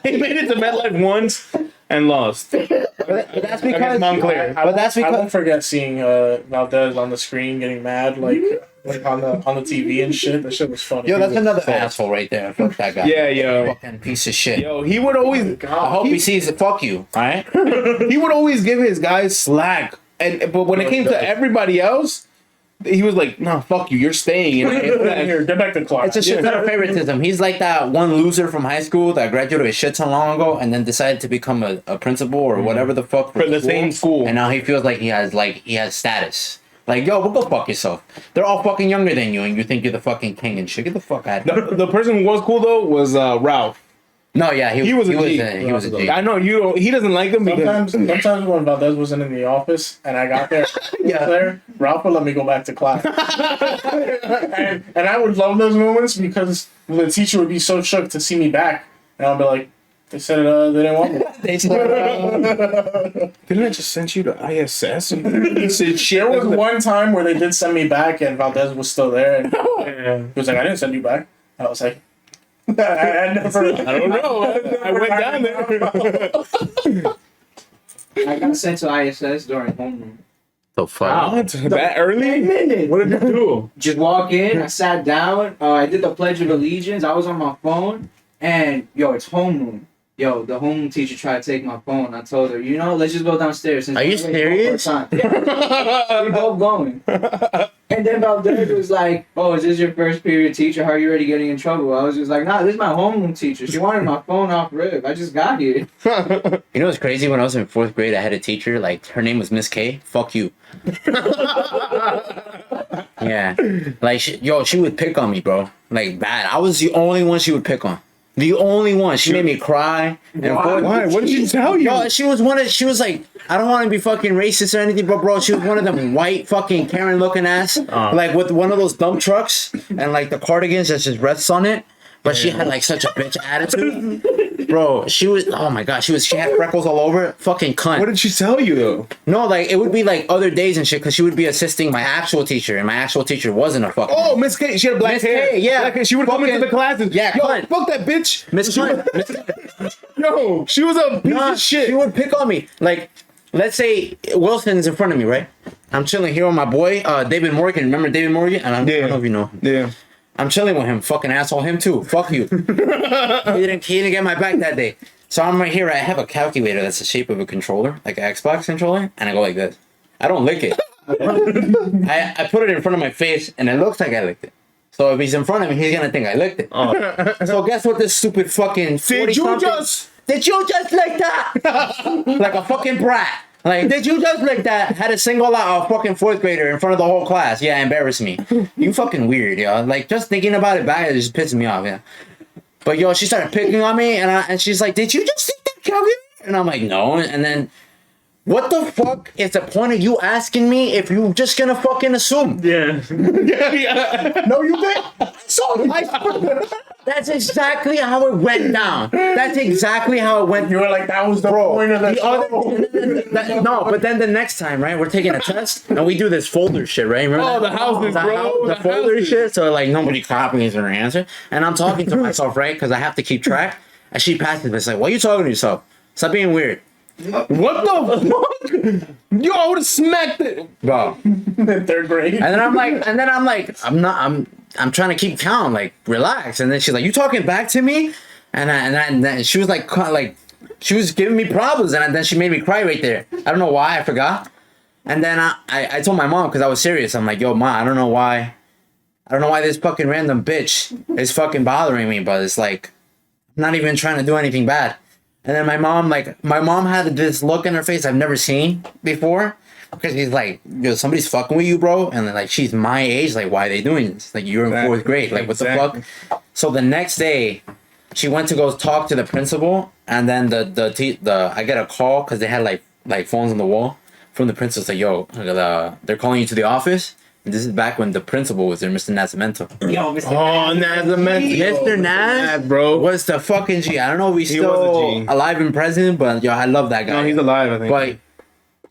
Speaker 2: They made it to MetLife once and lost.
Speaker 1: But that's because
Speaker 2: Montclair.
Speaker 1: But that's
Speaker 3: I
Speaker 1: because
Speaker 3: won't forget seeing Valdez on the screen getting mad, like on the TV and shit. That shit was funny.
Speaker 1: yo, that's another asshole right there. Fuck that guy.
Speaker 2: Yeah, yo.
Speaker 1: Fucking piece of shit.
Speaker 2: Yo, he would always.
Speaker 1: I hope he sees it. Fuck you. All right.
Speaker 2: He would always give his guys slack, but when it came to everybody else, he was like, "No, fuck you. You're staying."
Speaker 3: Here, get back to class.
Speaker 1: It's a shit ton of favoritism. He's like that one loser from high school that graduated a shit ton long ago and then decided to become a principal or whatever the fuck
Speaker 2: For the same school.
Speaker 1: And now he feels like he has status. Like, yo, go fuck yourself. They're all fucking younger than you and you think you're the fucking king and shit. Get the fuck out of here.
Speaker 2: The person who was cool though was Ralph.
Speaker 1: No, yeah,
Speaker 2: He was a G.
Speaker 1: He was a G.
Speaker 2: I know you. Don't, he doesn't like him because
Speaker 3: Sometimes when Valdez wasn't in the office and I got there, Ralph would let me go back to class. and I would love those moments because the teacher would be so shook to see me back. And I'll be like, they said they didn't want me.
Speaker 1: They said,
Speaker 2: didn't I just send you to ISS? He said shit.
Speaker 3: There was one time where they did send me back and Valdez was still there. And he was like, I didn't send you back. I was like, I never.
Speaker 2: I don't know. I went down there.
Speaker 5: I got sent to ISS during homeroom.
Speaker 1: the fuck?
Speaker 2: What? That early? What did you do?
Speaker 5: Just walk in, I sat down, I did the Pledge of Allegiance, I was on my phone, and yo, it's homeroom. Yo, the homeroom teacher tried to take my phone. I told her, let's just go downstairs. Since
Speaker 1: Are you serious?
Speaker 5: Yeah. We both going. And then Valdez was like, oh, is this your first period teacher? How are you already getting in trouble? I was just like, nah, this is my homeroom teacher. She wanted my phone off rip. I just got here.
Speaker 1: You know what's crazy? When I was in 4th grade, I had a teacher, like, her name was Miss K. Fuck you. Yeah. Like, she would pick on me, bro. Like, bad. I was the only one she would pick on. The only one. She made me cry. And
Speaker 2: Why? What did she tell you?
Speaker 1: Yo, she was like, I don't want to be fucking racist or anything, but bro, she was one of them white fucking Karen looking ass. Like with one of those dump trucks and like the cardigans that just rests on it. But she had like such a bitch attitude. Bro, she had freckles all over. Fucking cunt.
Speaker 2: What did she tell you though?
Speaker 1: No, like it would be like other days and shit because she would be assisting my actual teacher and my actual teacher wasn't a fucking.
Speaker 2: Oh, Miss K. She had black
Speaker 1: Miss
Speaker 2: hair.
Speaker 1: K, yeah.
Speaker 2: Black hair. She would come into the classes.
Speaker 1: Yeah,
Speaker 2: yo,
Speaker 1: cunt.
Speaker 2: fuck that bitch.
Speaker 1: Miss Cunt.
Speaker 2: Yo, she was a piece of shit.
Speaker 1: She would pick on me. Like, let's say Wilson's in front of me, right? I'm chilling here with my boy, David Morgan. Remember David Morgan? And I don't know if you know him.
Speaker 2: Yeah.
Speaker 1: I'm chilling with him. Fucking asshole. Him too. Fuck you. he didn't get my back that day. So I'm right here. I have a calculator that's the shape of a controller, like an Xbox controller, and I go like this. I don't lick it. I put it in front of my face, and it looks like I licked it. So if he's in front of me, he's gonna think I licked it. So guess what? This stupid fucking
Speaker 2: Did you just
Speaker 1: lick that? Like a fucking brat. Like, did you just lick that? Had to single out a fucking 4th grader in front of the whole class. Yeah, embarrass me. You fucking weird, yo. Like, just thinking about it back, it just pisses me off, yeah. But yo, she started picking on me, and she's like, "Did you just think that calculator?" And I'm like, "No." And then, what the fuck is the point of you asking me if you just gonna fucking assume?
Speaker 4: Yeah.
Speaker 1: No, you didn't. That's exactly how it went down. That's exactly how it went.
Speaker 3: You were like, that was the point of the show.
Speaker 1: No, but then the next time, right? We're taking a test and we do this folder shit, right? Remember
Speaker 2: Oh, the houses, bro.
Speaker 1: The
Speaker 2: The
Speaker 1: folder
Speaker 2: houses.
Speaker 1: shit. So like nobody copies her answer, and I'm talking to myself, right? Because I have to keep track. And she passes me. It's like, why are you talking to yourself? Stop being weird,
Speaker 2: What the fuck? Yo, I would have smacked it.
Speaker 1: bro.
Speaker 3: in 3rd grade.
Speaker 1: And then I'm like, I'm trying to keep calm, like relax. And then she's like, you talking back to me? And then she was like she was giving me problems, and then she made me cry right there. I don't know why, I forgot. And then I told my mom because I was serious. I'm like, yo, ma, I don't know why this fucking random bitch is fucking bothering me, but it's like, I'm not even trying to do anything bad. And then my mom had this look in her face I've never seen before. Because he's like, yo, somebody's fucking with you, bro. And then, like, she's my age. Like, why are they doing this? Like, you're in 4th grade. Like, what the fuck? So the next day, she went to go talk to the principal. And then I get a call because they had, like phones on the wall from the principal. Like, yo, they're calling you to the office. And this is back when the principal was there, Mr. Nascimento.
Speaker 5: Yo, Mr.
Speaker 2: Oh, Nascimento.
Speaker 1: Mr. Nas,
Speaker 2: bro.
Speaker 1: was the fucking G. I don't know if he's
Speaker 2: He was
Speaker 1: still
Speaker 2: a G.
Speaker 1: alive and present, but, yo, I love that guy.
Speaker 2: No, he's alive, I think.
Speaker 1: But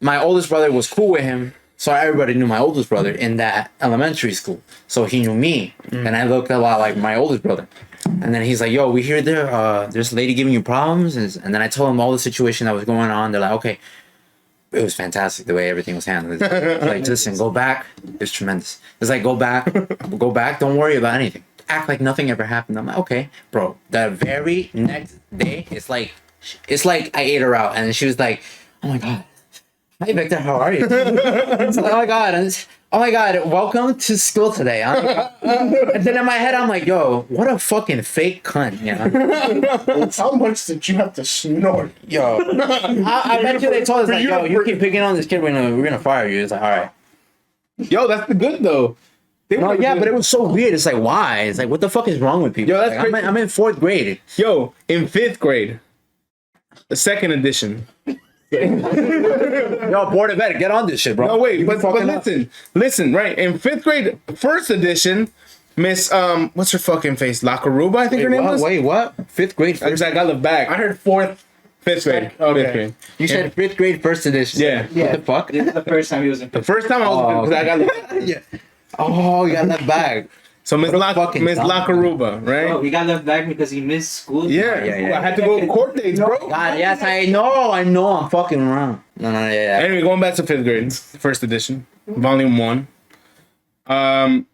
Speaker 1: my oldest brother was cool with him. So everybody knew my oldest brother in that elementary school. So he knew me, and I looked a lot like my oldest brother. And then he's like, "Yo, we hear there's a lady giving you problems," and then I told him all the situation that was going on. They're like, "Okay." It was fantastic the way everything was handled. It's like, listen, go back. It's tremendous. It's like, go back. Don't worry about anything. Act like nothing ever happened. I'm like, okay, bro. The very next day, it's like I ate her out, and she was like, "Oh my god, hi Victor, how are you?" It's like, oh my god, welcome to school today. And then in my head, I'm like, yo, what a fucking fake cunt, you know?
Speaker 3: How much did you have to snort?
Speaker 1: Yo, I bet you they told us like, yo, you keep picking on this kid, we're gonna fire you. It's like, all right.
Speaker 2: Yo, that's the good though.
Speaker 1: No, yeah, but it was so weird. It's like, why? It's like, what the fuck is wrong with people?
Speaker 2: Yo, that's
Speaker 1: like, I'm in 4th grade.
Speaker 2: Yo, in 5th grade, the 2nd edition.
Speaker 1: Yo, board of ed, get on this shit, bro.
Speaker 2: No, wait,
Speaker 1: You
Speaker 2: but
Speaker 1: fucking up.
Speaker 2: listen, right? In 5th grade, 1st edition, Miss, what's her fucking face? Lakaruba, I think her name was?
Speaker 1: Wait, what? 5th grade, first.
Speaker 2: I got the back.
Speaker 3: I heard 4th.
Speaker 2: 5th grade.
Speaker 3: Okay.
Speaker 2: 5th grade.
Speaker 1: You said 5th grade, 1st edition.
Speaker 2: Yeah.
Speaker 5: Yeah.
Speaker 1: What the fuck?
Speaker 5: This is the first time he was in.
Speaker 2: The first time I was, because I got
Speaker 1: Yeah. Oh, you got that bag.
Speaker 2: So Miss
Speaker 1: fucking dumb.
Speaker 2: Lakaruba, right?
Speaker 5: Oh, he got left back because he missed school.
Speaker 2: Yeah.
Speaker 1: Yeah.
Speaker 2: I had to go to court dates, bro.
Speaker 1: God, yes, I know, I'm fucking around. No, yeah.
Speaker 2: Anyway, going back to 5th grade, 1st edition, volume 1.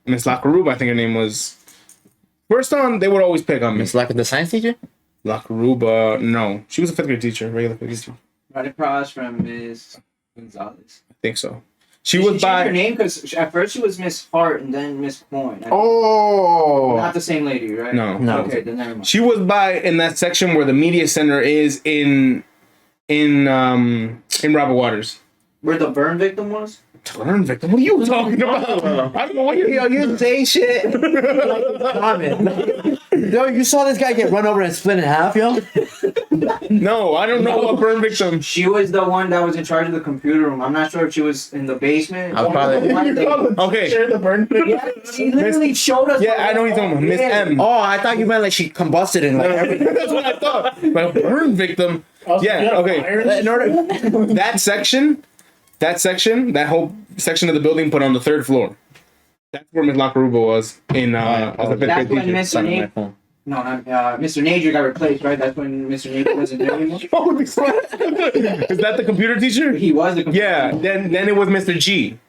Speaker 2: Miss Lakaruba, I think her name was. First on, they would always pick on me.
Speaker 1: It's like the science teacher?
Speaker 2: Lakaruba, no. She was a 5th grade teacher, regular 5th grade teacher.
Speaker 5: Right across from Miss Gonzalez.
Speaker 2: I think so. She
Speaker 5: Did
Speaker 2: was
Speaker 5: she change her
Speaker 2: by.
Speaker 5: name because at first she was Miss Hart and then Miss Coyne.
Speaker 1: Oh.
Speaker 5: Not the same lady, right?
Speaker 2: No.
Speaker 1: No.
Speaker 5: Okay, then never mind.
Speaker 2: She was by in that section where the media center is in Robert Waters.
Speaker 5: Where the burn victim was?
Speaker 2: Burn victim? What are you talking about? I don't know what you're.
Speaker 1: Yo, you say shit. Yo, you saw this guy get run over and split in half, yo?
Speaker 2: No, I don't know what burn victim.
Speaker 5: She was the one that was in charge of the computer room. I'm not sure if she was in the basement.
Speaker 1: I was probably-
Speaker 2: Okay.
Speaker 3: Share the burn pit.
Speaker 5: Yeah, she literally showed us.
Speaker 2: Yeah, I know what you're talking about. Miss
Speaker 5: Yeah.
Speaker 2: M.
Speaker 1: Oh, I thought you meant like she combusted and like everything.
Speaker 2: That's what I thought. Like burn victim. Yeah, okay.
Speaker 1: In order,
Speaker 2: That section, that whole section of the building put on the 3rd floor. That's where Miss Lakaruba was in as a 5th
Speaker 5: That's
Speaker 2: grade
Speaker 5: when
Speaker 2: teacher.
Speaker 5: Mr. Nate. No, not Mr. Nager got replaced, right? That's when Mr. Nager wasn't there anymore.
Speaker 2: Holy fuck. Is that the computer teacher?
Speaker 5: He was the computer.
Speaker 2: Yeah. Then it was Mr. G.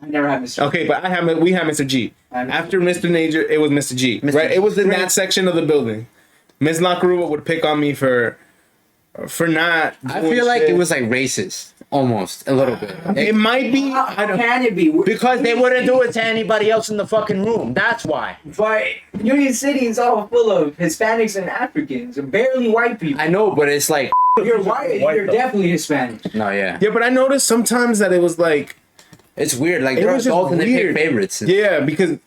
Speaker 5: I never had Mr.
Speaker 2: Okay, but we have Mr. G. After Mr. Nager, it was Mr. G.
Speaker 1: Mr.
Speaker 2: Right?
Speaker 1: G.
Speaker 2: It was in that section of the building. Miss Lakaruba would pick on me for not.
Speaker 1: I
Speaker 2: doing
Speaker 1: feel like
Speaker 2: shit.
Speaker 1: it was like racist, almost a little bit.
Speaker 2: It might be.
Speaker 5: How can it be?
Speaker 1: Because they wouldn't do it to anybody else in the fucking room. That's why.
Speaker 5: But Union City is all full of Hispanics and Africans, barely white people.
Speaker 1: I know, but it's like
Speaker 5: You're white. You're definitely Hispanic.
Speaker 1: no, yeah.
Speaker 2: Yeah, but I noticed sometimes that it was like.
Speaker 1: It's weird. Like
Speaker 2: It
Speaker 1: they're
Speaker 2: was just
Speaker 1: adults and they pick
Speaker 2: weird.
Speaker 1: favorites.
Speaker 2: Yeah, because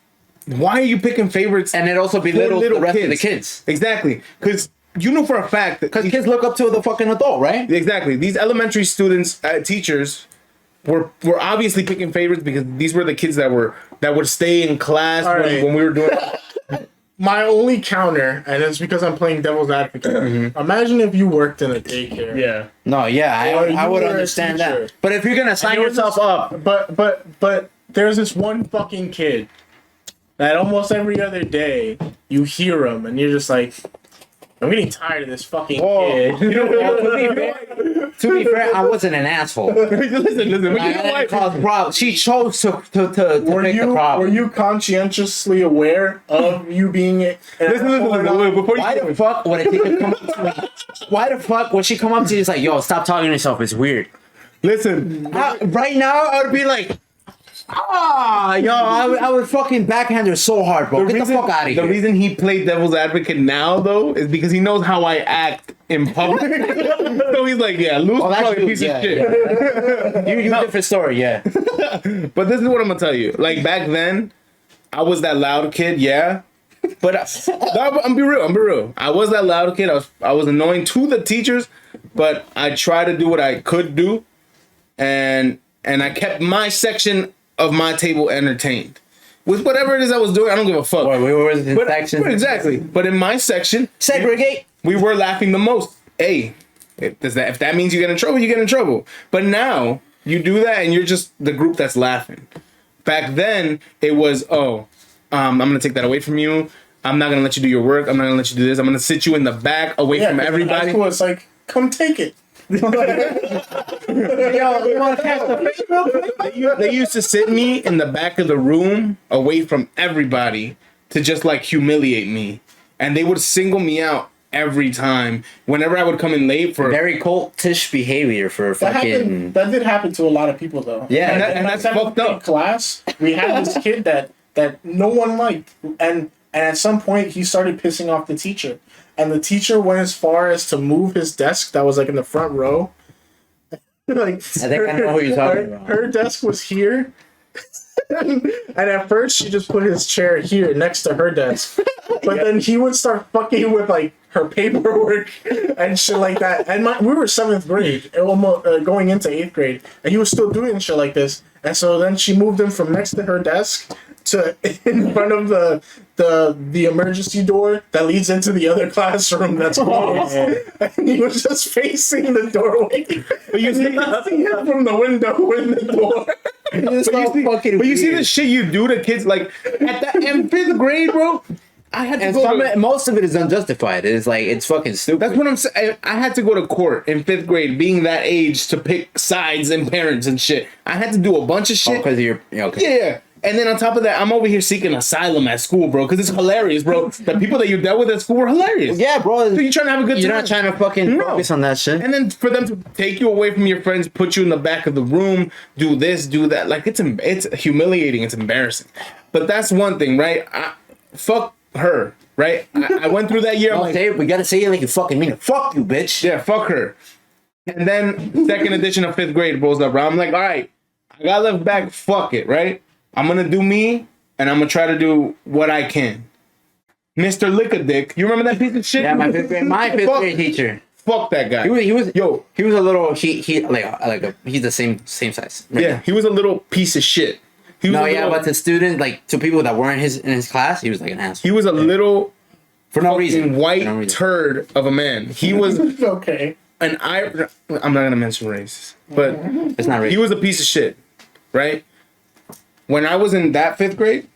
Speaker 2: why are you picking favorites?
Speaker 1: And it also belittles
Speaker 2: little
Speaker 1: the rest of the
Speaker 2: kids.
Speaker 1: kids.
Speaker 2: Exactly, because you know for a fact that
Speaker 1: Because kids look up to the fucking adult, right?
Speaker 2: exactly these elementary students, teachers, were obviously picking favorites because these were the kids that would stay in class
Speaker 3: All right.
Speaker 2: when we were doing.
Speaker 3: My only counter, and it's because I'm playing devil's advocate. Imagine if you worked in a daycare.
Speaker 4: Yeah.
Speaker 1: No, yeah,
Speaker 3: Or
Speaker 1: I
Speaker 3: you
Speaker 1: would
Speaker 3: were a
Speaker 1: understand
Speaker 3: teacher.
Speaker 1: that. But if you're gonna sign
Speaker 3: And there was
Speaker 1: yourself
Speaker 3: this-
Speaker 1: up,
Speaker 3: But there's this one fucking kid that almost every other day you hear him and you're just like, I'm getting tired of this fucking kid.
Speaker 2: You know,
Speaker 1: to be fair, I wasn't an asshole.
Speaker 2: listen. But you know
Speaker 1: I didn't
Speaker 2: why?
Speaker 1: cause problems. She chose to
Speaker 3: Were
Speaker 1: make the
Speaker 3: you
Speaker 1: problem.
Speaker 3: conscientiously aware of you being an
Speaker 2: Listen.
Speaker 3: asshole or not?
Speaker 2: Wait, before you.
Speaker 1: Why the fuck would a teacher come up to me? Why the fuck would she come up to you and say, yo, stop talking to yourself, it's weird.
Speaker 2: Listen.
Speaker 1: Right now, I would be like, yo, I would fucking backhand her so hard, bro. Get the fuck out of
Speaker 2: The
Speaker 1: here.
Speaker 2: reason he played devil's advocate now, though, is because he knows how I act in public. So he's like, yeah, Lou's
Speaker 1: Oh, that's
Speaker 2: probably a
Speaker 1: you,
Speaker 2: piece
Speaker 1: yeah,
Speaker 2: of shit.
Speaker 1: You different story, yeah.
Speaker 2: But this is what I'm gonna tell you. Like back then, I was that loud kid, yeah. But I'm be real. I was that loud kid. I was annoying to the teachers, but I tried to do what I could do, and I kept my section of my table entertained with whatever it is I was doing. I don't give a fuck.
Speaker 1: Boy, we were in
Speaker 2: But,
Speaker 1: section.
Speaker 2: exactly. But in my section,
Speaker 1: Segregate.
Speaker 2: we were laughing the most. Hey, if that means you get in trouble, you get in trouble. But now you do that and you're just the group that's laughing. Back then, it was, I'm gonna take that away from you. I'm not gonna let you do your work. I'm not gonna let you do this. I'm gonna sit you in the back away from everybody.
Speaker 3: It's like, come take it.
Speaker 1: Yo, you want to catch the fish real quick?
Speaker 2: They used to sit me in the back of the room away from everybody to just like humiliate me. And they would single me out every time. Whenever I would come in late for
Speaker 1: Very cultish behavior for fucking.
Speaker 3: That did happen to a lot of people though.
Speaker 1: Yeah,
Speaker 2: and that's fucked up.
Speaker 3: Class, we had this kid that no one liked, and at some point he started pissing off the teacher. And the teacher went as far as to move his desk that was like in the front row. Like, I
Speaker 1: think I know who you're talking about.
Speaker 3: Her desk was here. And at first she just put his chair here next to her desk. But then he would start fucking with like her paperwork and shit like that. And we were 7th grade, almost going into 8th grade, and he was still doing shit like this. And so then she moved him from next to her desk to in front of the emergency door that leads into the other classroom that's closed. And he was just facing the doorway. But you see him from the window in the door.
Speaker 2: But you see the shit you do to kids like in 5th grade, bro. I had to
Speaker 1: most of it is unjustified. It's like it's fucking stupid.
Speaker 2: That's what I'm saying. I had to go to court in 5th grade, being that age, to pick sides and parents and shit. I had to do a bunch of shit.
Speaker 1: Because you're okay.
Speaker 2: Yeah. And then on top of that, I'm over here seeking asylum at school, bro, because it's hilarious, bro. The people that you dealt with at school were hilarious.
Speaker 1: Yeah, bro.
Speaker 2: So you're trying to have a good time.
Speaker 1: You're not trying to fucking focus on that shit.
Speaker 2: And then for them to take you away from your friends, put you in the back of the room, do this, do that, like it's humiliating. It's embarrassing. But that's one thing, right? Fuck her, right? I went through that year. I'm like,
Speaker 1: we gotta say it like you fucking mean it. Fuck you, bitch.
Speaker 2: Yeah, fuck her. And then second edition of 5th grade rolls up, right? I'm like, all right, I got left back. Fuck it, right? I'm gonna do me, and I'm gonna try to do what I can. Mr. Lick-a-Dick, you remember that piece of shit?
Speaker 1: Yeah, my fifth grade teacher.
Speaker 2: Fuck that guy.
Speaker 1: He was a little he's the same size. Right?
Speaker 2: Yeah, he was a little piece of shit.
Speaker 1: But to students, like to people that weren't in his class, he was like an asshole.
Speaker 2: He was a little
Speaker 1: for no reason
Speaker 2: white turd of a man. He was
Speaker 3: okay.
Speaker 2: I'm not gonna mention race, but
Speaker 1: it's not race.
Speaker 2: He was a piece of shit, right? When I was in that 5th grade,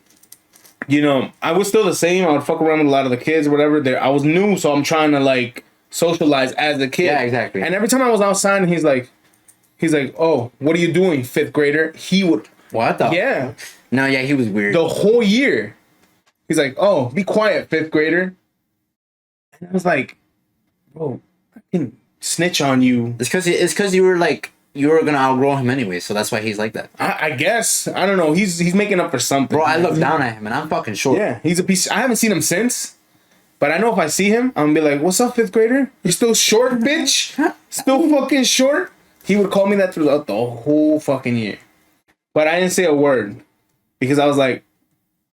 Speaker 2: I was still the same. I would fuck around with a lot of the kids or whatever. I was new, so I'm trying to like socialize as a kid.
Speaker 1: Yeah, exactly.
Speaker 2: And every time I was outside, and he's like, "Oh, what are you doing, 5th grader?" He would.
Speaker 1: What the?
Speaker 2: Yeah.
Speaker 1: No, yeah, he was weird.
Speaker 2: The whole year. He's like, "Oh, be quiet, 5th grader." And I was like, "Bro, I can snitch on you."
Speaker 1: It's because you were like. You were gonna outgrow him anyway, so that's why he's like that.
Speaker 2: I guess. I don't know. He's making up for something.
Speaker 1: Bro, I look down at him and I'm fucking short.
Speaker 2: Yeah, he's a piece. I haven't seen him since, but I know if I see him, I'm gonna be like, "What's up, 5th grader? You still short, bitch? Still fucking short?" He would call me that throughout the whole fucking year, but I didn't say a word because I was like,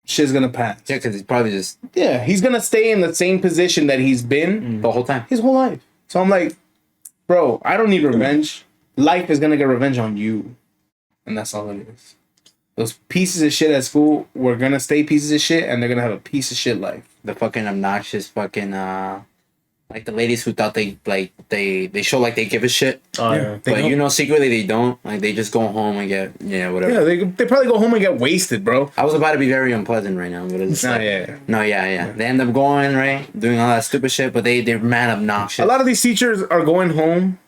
Speaker 2: "Shit's gonna pass."
Speaker 1: Yeah, because he's probably just
Speaker 2: he's gonna stay in the same position that he's been
Speaker 1: the whole time,
Speaker 2: his whole life. So I'm like, bro, I don't need revenge. Life is gonna get revenge on you, and that's all it is. Those pieces of shit at school were gonna stay pieces of shit, and they're gonna have a piece of shit life.
Speaker 1: The fucking obnoxious fucking like the ladies who thought they show like they give a shit.
Speaker 4: Oh yeah.
Speaker 1: But secretly they don't. Like they just go home and get whatever.
Speaker 2: Yeah, they probably go home and get wasted, bro.
Speaker 1: I was about to be very unpleasant right now, but it's
Speaker 2: yeah.
Speaker 1: They end up going doing all that stupid shit, but they're mad obnoxious.
Speaker 2: A lot of these teachers are going home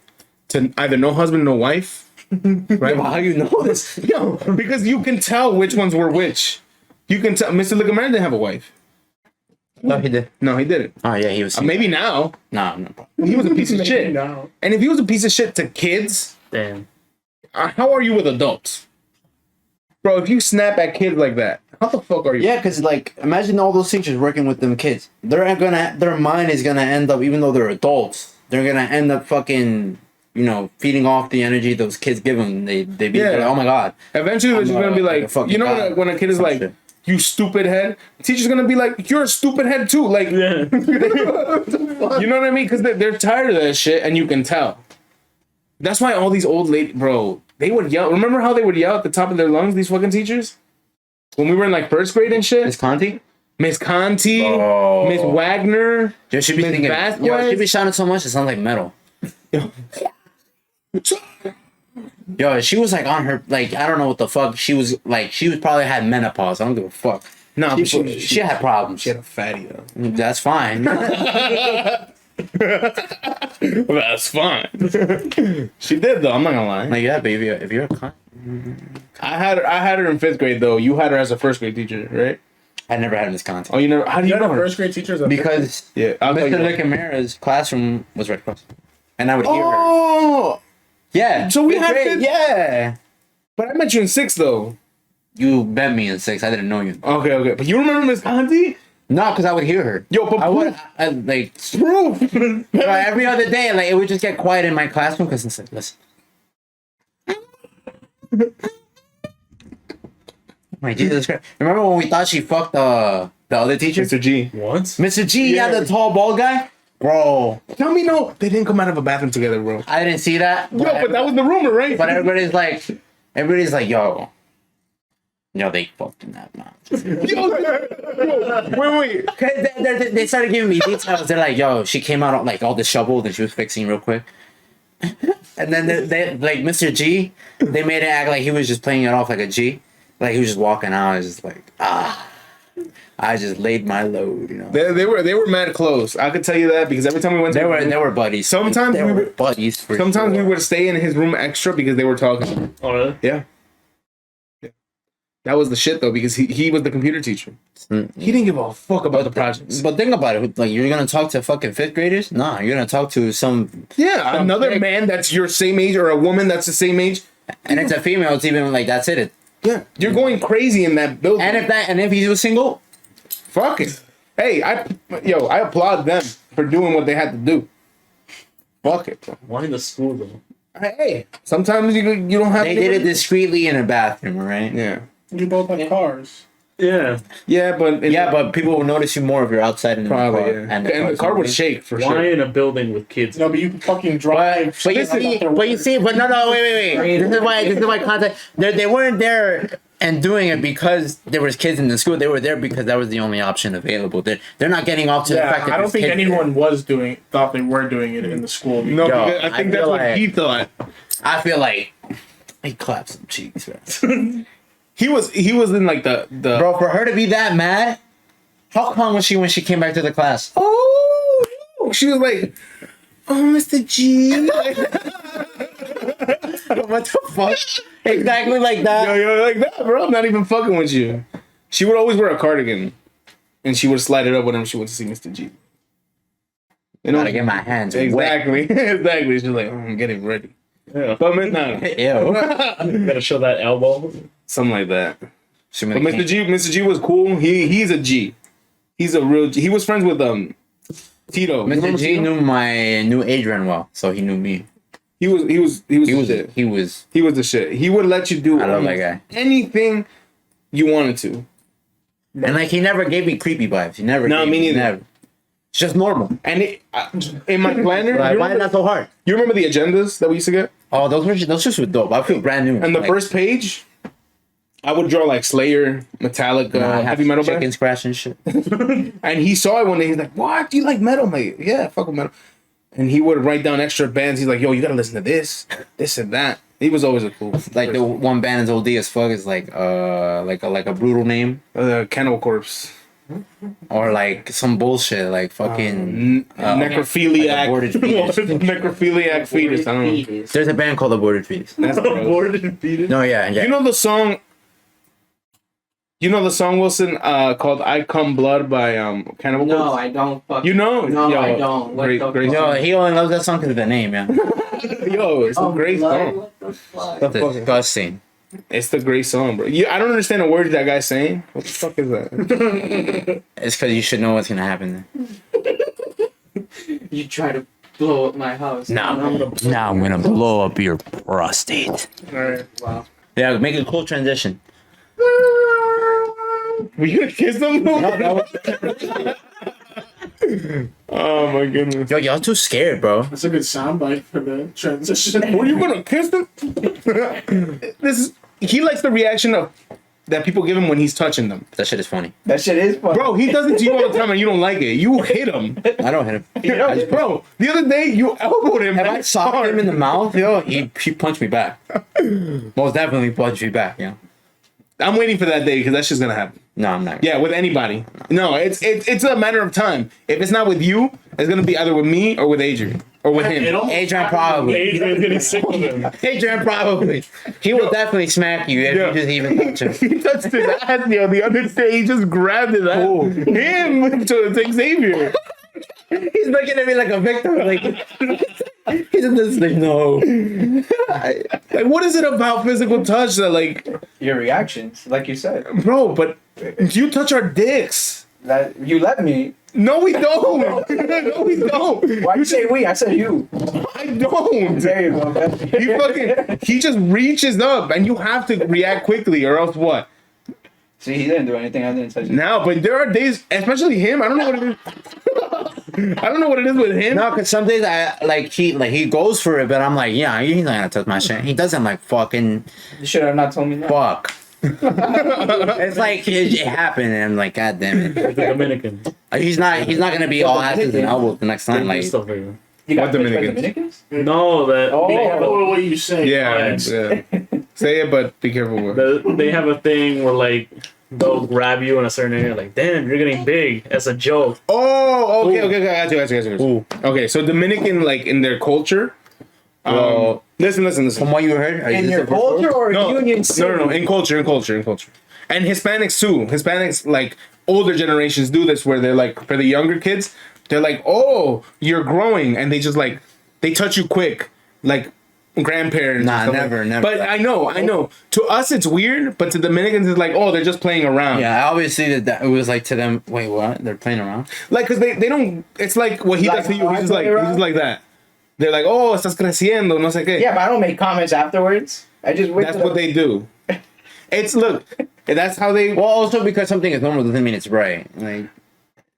Speaker 2: to either no husband, no wife. Right?
Speaker 1: Well, how you know this?
Speaker 2: Because you can tell which ones were which. You can tell. Mr. Ligamar didn't have a wife.
Speaker 1: No, he did.
Speaker 2: No, he didn't.
Speaker 1: Oh yeah, he was.
Speaker 2: Maybe now.
Speaker 1: No, no problem.
Speaker 2: He was a piece of shit.
Speaker 3: No.
Speaker 2: And if he was a piece of shit to kids,
Speaker 4: Damn.
Speaker 2: How are you with adults? Bro, if you snap at kids like that, how the fuck are you?
Speaker 1: Yeah, because like imagine all those teachers working with them kids. Their mind is gonna end up, even though they're adults, they're gonna end up fucking feeding off the energy those kids give them. They be like, oh my god.
Speaker 2: Eventually, they're just gonna be like when a kid is like, "You stupid head," the teacher's gonna be like, "You're a stupid head too." Like, you know what I mean? Because they're tired of that shit, and you can tell. That's why all these old ladies, bro, they would yell. Remember how they would yell at the top of their lungs? These fucking teachers, when we were in like 1st grade and shit. Miss Conti, Miss Wagner.
Speaker 1: She should be thinking. She be shouting so much it sounds like metal. Yo, she was like on her, like, I don't know what the fuck. She was probably had menopause. I don't give a fuck.
Speaker 2: No,
Speaker 1: She had problems.
Speaker 2: She had a fatty though.
Speaker 1: That's fine.
Speaker 2: That's fine. She did though. I'm not gonna lie.
Speaker 1: Like, yeah, baby, if you're a cunt.
Speaker 2: I had her in 5th grade though. You had her as a 1st grade teacher, right?
Speaker 1: I never had misconduct.
Speaker 2: Oh, you never. How do you
Speaker 3: You
Speaker 2: know
Speaker 3: had
Speaker 2: her?
Speaker 3: first grade teachers.
Speaker 1: Because
Speaker 2: Yeah, I'll tell you
Speaker 1: Mr.
Speaker 2: what.
Speaker 1: Licamera's classroom was right across. And I would hear her.
Speaker 2: Oh,
Speaker 1: Yeah.
Speaker 2: So we
Speaker 1: fifth
Speaker 2: had
Speaker 1: grade,
Speaker 2: fifth-
Speaker 1: Yeah.
Speaker 2: but I met you in 6th though.
Speaker 1: You met me in 6th. I didn't know you.
Speaker 2: Okay. But you remember Miss Conti?
Speaker 1: No, because I would hear her.
Speaker 2: Yo, but
Speaker 1: I would, like,
Speaker 2: proof.
Speaker 1: every other day, like, it would just get quiet in my classroom because it's like, listen. My Jesus Christ. Remember when we thought she fucked the other teacher?
Speaker 2: Mr. G.
Speaker 4: What?
Speaker 1: Mr. G, yeah,
Speaker 2: Yeah.
Speaker 1: the tall bald guy? Bro,
Speaker 2: Tell me no. They didn't come out of a bathroom together, bro.
Speaker 1: I didn't see that.
Speaker 2: Yo, but that was the rumor, right?
Speaker 1: But everybody's like, yo, they fucked in that mouth.
Speaker 2: Wait.
Speaker 1: They started giving me details. They're like, yo, she came out like all disheveled and she was fixing real quick. And then they like Mr. G, they made it act like he was just playing it off like a G. Like he was just walking out. I was just like, I just laid my load, you know.
Speaker 2: They were mad close. I could tell you that because every time we went to
Speaker 1: They were buddies.
Speaker 2: Sometimes
Speaker 1: they
Speaker 2: we
Speaker 1: were
Speaker 2: were-
Speaker 1: buddies. For
Speaker 2: sometimes
Speaker 1: sure.
Speaker 2: we would stay in his room extra because they were talking.
Speaker 4: Oh, really?
Speaker 2: Yeah. That was the shit though because he was the computer teacher. He didn't give a fuck about the projects.
Speaker 1: But think about it. Like, you're gonna talk to fucking 5th graders? Nah, you're gonna talk to some,
Speaker 2: Yeah, another
Speaker 1: dick.
Speaker 2: man that's your same age or a woman that's the same age.
Speaker 1: and it's a female. It's even like that's it.
Speaker 2: Yeah, you're going crazy in that building.
Speaker 1: And if he was single,
Speaker 2: Fuck it. Hey, I applaud them for doing what they had to do. Fuck it, bro.
Speaker 4: Why in the school though?
Speaker 2: Hey, sometimes you don't have.
Speaker 1: they
Speaker 2: to
Speaker 1: did it discreetly in a bathroom, right?
Speaker 2: Yeah,
Speaker 3: You both had cars.
Speaker 4: Yeah.
Speaker 2: yeah, but
Speaker 1: Yeah, but people will notice you more if you're outside in the
Speaker 2: probably
Speaker 1: car.
Speaker 2: yeah. And the car would shake for
Speaker 4: Why
Speaker 2: sure.
Speaker 4: in a building with kids?
Speaker 3: No, but you can fucking drive.
Speaker 1: But you see, but no, wait. This is why contact. They weren't there and doing it because there was kids in the school. They were there because that was the only option available. They're not getting off to the fact that
Speaker 3: I don't
Speaker 1: there's
Speaker 3: think
Speaker 1: kids
Speaker 3: anyone thought they were doing it in the school.
Speaker 2: No,
Speaker 1: Yo,
Speaker 2: because I think
Speaker 1: I
Speaker 2: that's
Speaker 1: feel
Speaker 2: what
Speaker 1: like-
Speaker 2: he thought.
Speaker 1: there. I feel like he clapped some cheeks, man.
Speaker 2: He was in like the
Speaker 1: Bro, for her to be that mad, how calm was she when she came back to the class?
Speaker 2: Oh, she was like, "Oh, Mr. G."
Speaker 1: What the fuck? Exactly like that.
Speaker 2: Yo, like that, bro. I'm not even fucking with you. She would always wear a cardigan, and she would slide it up whenever she went to see Mr. G. You know,
Speaker 1: Gotta get my hands wet.
Speaker 2: exactly, exactly. She's like, I'm getting ready.
Speaker 4: Yeah.
Speaker 2: But no,
Speaker 1: Ew.
Speaker 4: Gotta show that elbow.
Speaker 2: something like that.
Speaker 1: She
Speaker 2: But Mr. G was cool. He's a G. He's a real G. He was friends with Tito. You
Speaker 1: Mr.
Speaker 2: remember
Speaker 1: G
Speaker 2: Tito?
Speaker 1: knew Adrian well, so he knew me.
Speaker 2: He was the shit.
Speaker 1: He was.
Speaker 2: He was the shit. He would let you do
Speaker 1: I love that guy.
Speaker 2: anything you wanted to.
Speaker 1: And like, he never gave me creepy vibes. He never.
Speaker 2: No,
Speaker 1: gave
Speaker 2: me neither.
Speaker 1: Never. It's just normal.
Speaker 2: And in my planner,
Speaker 1: Like,
Speaker 2: you
Speaker 1: why is
Speaker 2: remember,
Speaker 1: that so hard?
Speaker 2: you remember the agendas that we used to get?
Speaker 1: Oh, those just were dope. I feel brand new.
Speaker 2: And the
Speaker 1: Like,
Speaker 2: first page, I would draw like Slayer, Metallica,
Speaker 1: I have
Speaker 2: heavy metal
Speaker 1: chicken
Speaker 2: bands.
Speaker 1: scratch and shit.
Speaker 2: And he saw it one day. He's like, "What? Do you like metal, mate? Yeah, fuck with metal." And he would write down extra bands. He's like, "Yo, you gotta listen to this, this and that." He was always a cool.
Speaker 1: Like the one band is OD as fuck is like a brutal name
Speaker 2: Cannibal Corpse,
Speaker 1: or like some bullshit like fucking
Speaker 2: necrophiliac,
Speaker 1: like aborted fetus.
Speaker 2: necrophiliac fetus. I don't know.
Speaker 1: There's a band called Aborted Fetus.
Speaker 2: That's gross.
Speaker 4: Aborted and fetus.
Speaker 1: No, yeah.
Speaker 2: You know the song. You know the song Wilson called "I Come Blood" by Cannibal
Speaker 5: No,
Speaker 2: Corpse?
Speaker 5: I don't fucking.
Speaker 2: You know?
Speaker 5: No,
Speaker 2: Yo,
Speaker 5: I don't. What
Speaker 2: great,
Speaker 5: the
Speaker 2: great
Speaker 5: fuck?
Speaker 1: Yo, he only loves that song because of the name, yeah.
Speaker 2: Yo, it's a great
Speaker 5: blood?
Speaker 2: song.
Speaker 5: What the fuck?
Speaker 2: The fuck?
Speaker 1: Disgusting.
Speaker 2: It's the great song, bro. I don't understand the words that guy's saying. What the fuck is that?
Speaker 1: It's because you should know what's gonna happen.
Speaker 5: You try to blow up my house.
Speaker 1: Now I'm gonna blow up your prostate.
Speaker 2: All right.
Speaker 5: Wow.
Speaker 1: Yeah, make a cool transition.
Speaker 2: Were you gonna kiss him? Oh my goodness.
Speaker 1: Yo, y'all too scared, bro.
Speaker 3: That's a good soundbite for the transition.
Speaker 2: Were you gonna kiss him? He likes the reaction of that people give him when he's touching them.
Speaker 1: That shit is funny.
Speaker 5: That shit is fun.
Speaker 2: Bro, he does it to you all the time and you don't like it. You hit him.
Speaker 1: I don't hit him.
Speaker 2: Bro, the other day you elbowed him.
Speaker 1: If I socked him in the mouth, yo, he punched me back. Most definitely punched me back, yeah.
Speaker 2: I'm waiting for that day because that shit's gonna happen.
Speaker 1: No, I'm not.
Speaker 2: Yeah, with anybody. No, it's a matter of time. If it's not with you, it's gonna be either with me or with Adrian. Or with him.
Speaker 1: Adrian probably.
Speaker 4: Adrian's getting sick of him.
Speaker 1: Adrian probably. He will definitely smack you if
Speaker 2: Yeah.
Speaker 1: you just even touch him.
Speaker 2: He touched his ass the other day. He just grabbed his ass.
Speaker 1: Who?
Speaker 2: Him to take Xavier.
Speaker 1: He's looking at me like a victim. Like he's in this thing. No.
Speaker 2: Like, what is it about physical touch that, like,
Speaker 5: Your reactions, like you said.
Speaker 2: bro? But you touch our dicks.
Speaker 5: That you let me.
Speaker 2: No, we don't. No, we don't.
Speaker 5: Why you say we? I said you.
Speaker 2: I don't.
Speaker 5: There you go. Man.
Speaker 2: He just reaches up, and you have to react quickly, or else what?
Speaker 5: See, he didn't do anything. I didn't touch it.
Speaker 2: Now, but there are days, especially him. I don't know what it is. I don't know what it is with him.
Speaker 1: No, because some days he goes for it, but I'm like, yeah, he's not gonna touch my shit. He doesn't like fucking
Speaker 5: You should have not told me that.
Speaker 1: fuck. It's like it happened, and I'm like, god damn it.
Speaker 4: The Dominican.
Speaker 1: He's not gonna be all asses and elbows the next time.
Speaker 4: They do
Speaker 1: Like
Speaker 4: stuff for you.
Speaker 5: You got
Speaker 2: What
Speaker 5: pushed by
Speaker 2: Dominicans?
Speaker 4: No, that
Speaker 5: Oh.
Speaker 4: they
Speaker 3: Be
Speaker 4: have
Speaker 3: careful
Speaker 4: a,
Speaker 3: with what you say.
Speaker 2: Yeah,
Speaker 3: Alex.
Speaker 2: yeah. Say it, but be careful with it.
Speaker 4: they have a thing where like they'll grab you in a certain area, like, damn, you're getting big as a joke.
Speaker 2: Oh, okay, got you. Okay, so Dominican, like, in their culture.
Speaker 1: Well,
Speaker 2: Listen.
Speaker 1: from what you heard, are you
Speaker 5: In
Speaker 1: just
Speaker 5: your
Speaker 1: a first
Speaker 5: culture
Speaker 1: word?
Speaker 5: or
Speaker 2: No,
Speaker 5: Union
Speaker 2: no,
Speaker 5: City?
Speaker 2: in culture. And Hispanics too. Hispanics, like, older generations do this where they're like, for the younger kids, they're like, oh, you're growing. And they just, like, they touch you quick. Like, grandparents.
Speaker 1: Nah,
Speaker 2: and stuff
Speaker 1: never.
Speaker 2: But I know. To us, it's weird, but to Dominicans, it's like, oh, they're just playing around.
Speaker 1: Yeah, obviously that it was like to them. Wait, what? They're playing around.
Speaker 2: Like, cause they don't. It's like what he
Speaker 5: Like
Speaker 2: does to you.
Speaker 5: how I
Speaker 2: He's just
Speaker 5: play
Speaker 2: like
Speaker 5: around?
Speaker 2: that. They're like, oh, estás creciendo, no sé qué.
Speaker 5: Yeah, but I don't make comments afterwards. I just wait.
Speaker 2: That's
Speaker 5: till
Speaker 2: what they do. It's look. That's how they.
Speaker 1: Well, also because something is normal doesn't mean it's right. Like,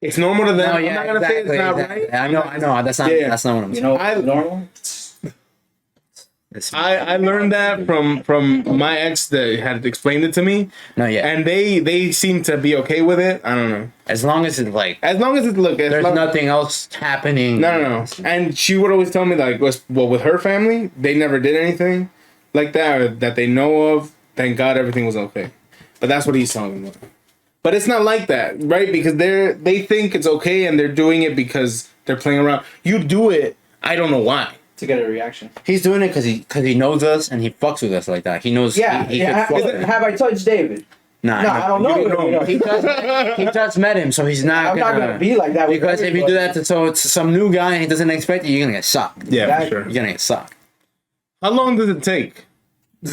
Speaker 2: It's normal to them.
Speaker 1: no,
Speaker 2: I'm
Speaker 1: yeah,
Speaker 2: not gonna say it's not right.
Speaker 1: I know. That's not.
Speaker 2: Yeah.
Speaker 1: That's not what I'm
Speaker 5: You
Speaker 1: saying.
Speaker 5: know, normal.
Speaker 2: I learned that from my ex that had explained it to me,
Speaker 1: No, yeah.
Speaker 2: and they seem to be okay with it. I don't know.
Speaker 1: As long as it's like
Speaker 2: As long as it's look.
Speaker 1: there's nothing else happening.
Speaker 2: No. And she would always tell me like, well, with her family, they never did anything like that or that they know of. Thank God everything was okay. But that's what he's telling me. But it's not like that, right? Because they think it's okay and they're doing it because they're playing around. You do it. I don't know why.
Speaker 5: To get a reaction.
Speaker 1: He's doing it because he knows us and he fucks with us like that. He knows.
Speaker 5: Yeah,
Speaker 1: He
Speaker 5: yeah.
Speaker 1: could fuck with us.
Speaker 5: Have I touched David?
Speaker 1: Nah,
Speaker 5: No, I don't know.
Speaker 2: You know.
Speaker 1: He just met him, so he's not.
Speaker 5: I'm not gonna be like that. With
Speaker 1: Because if you do that to some new guy and he doesn't expect it, you're gonna get sucked.
Speaker 2: Yeah,
Speaker 5: That-
Speaker 2: for sure.
Speaker 1: You're gonna get sucked.
Speaker 2: How long does it take?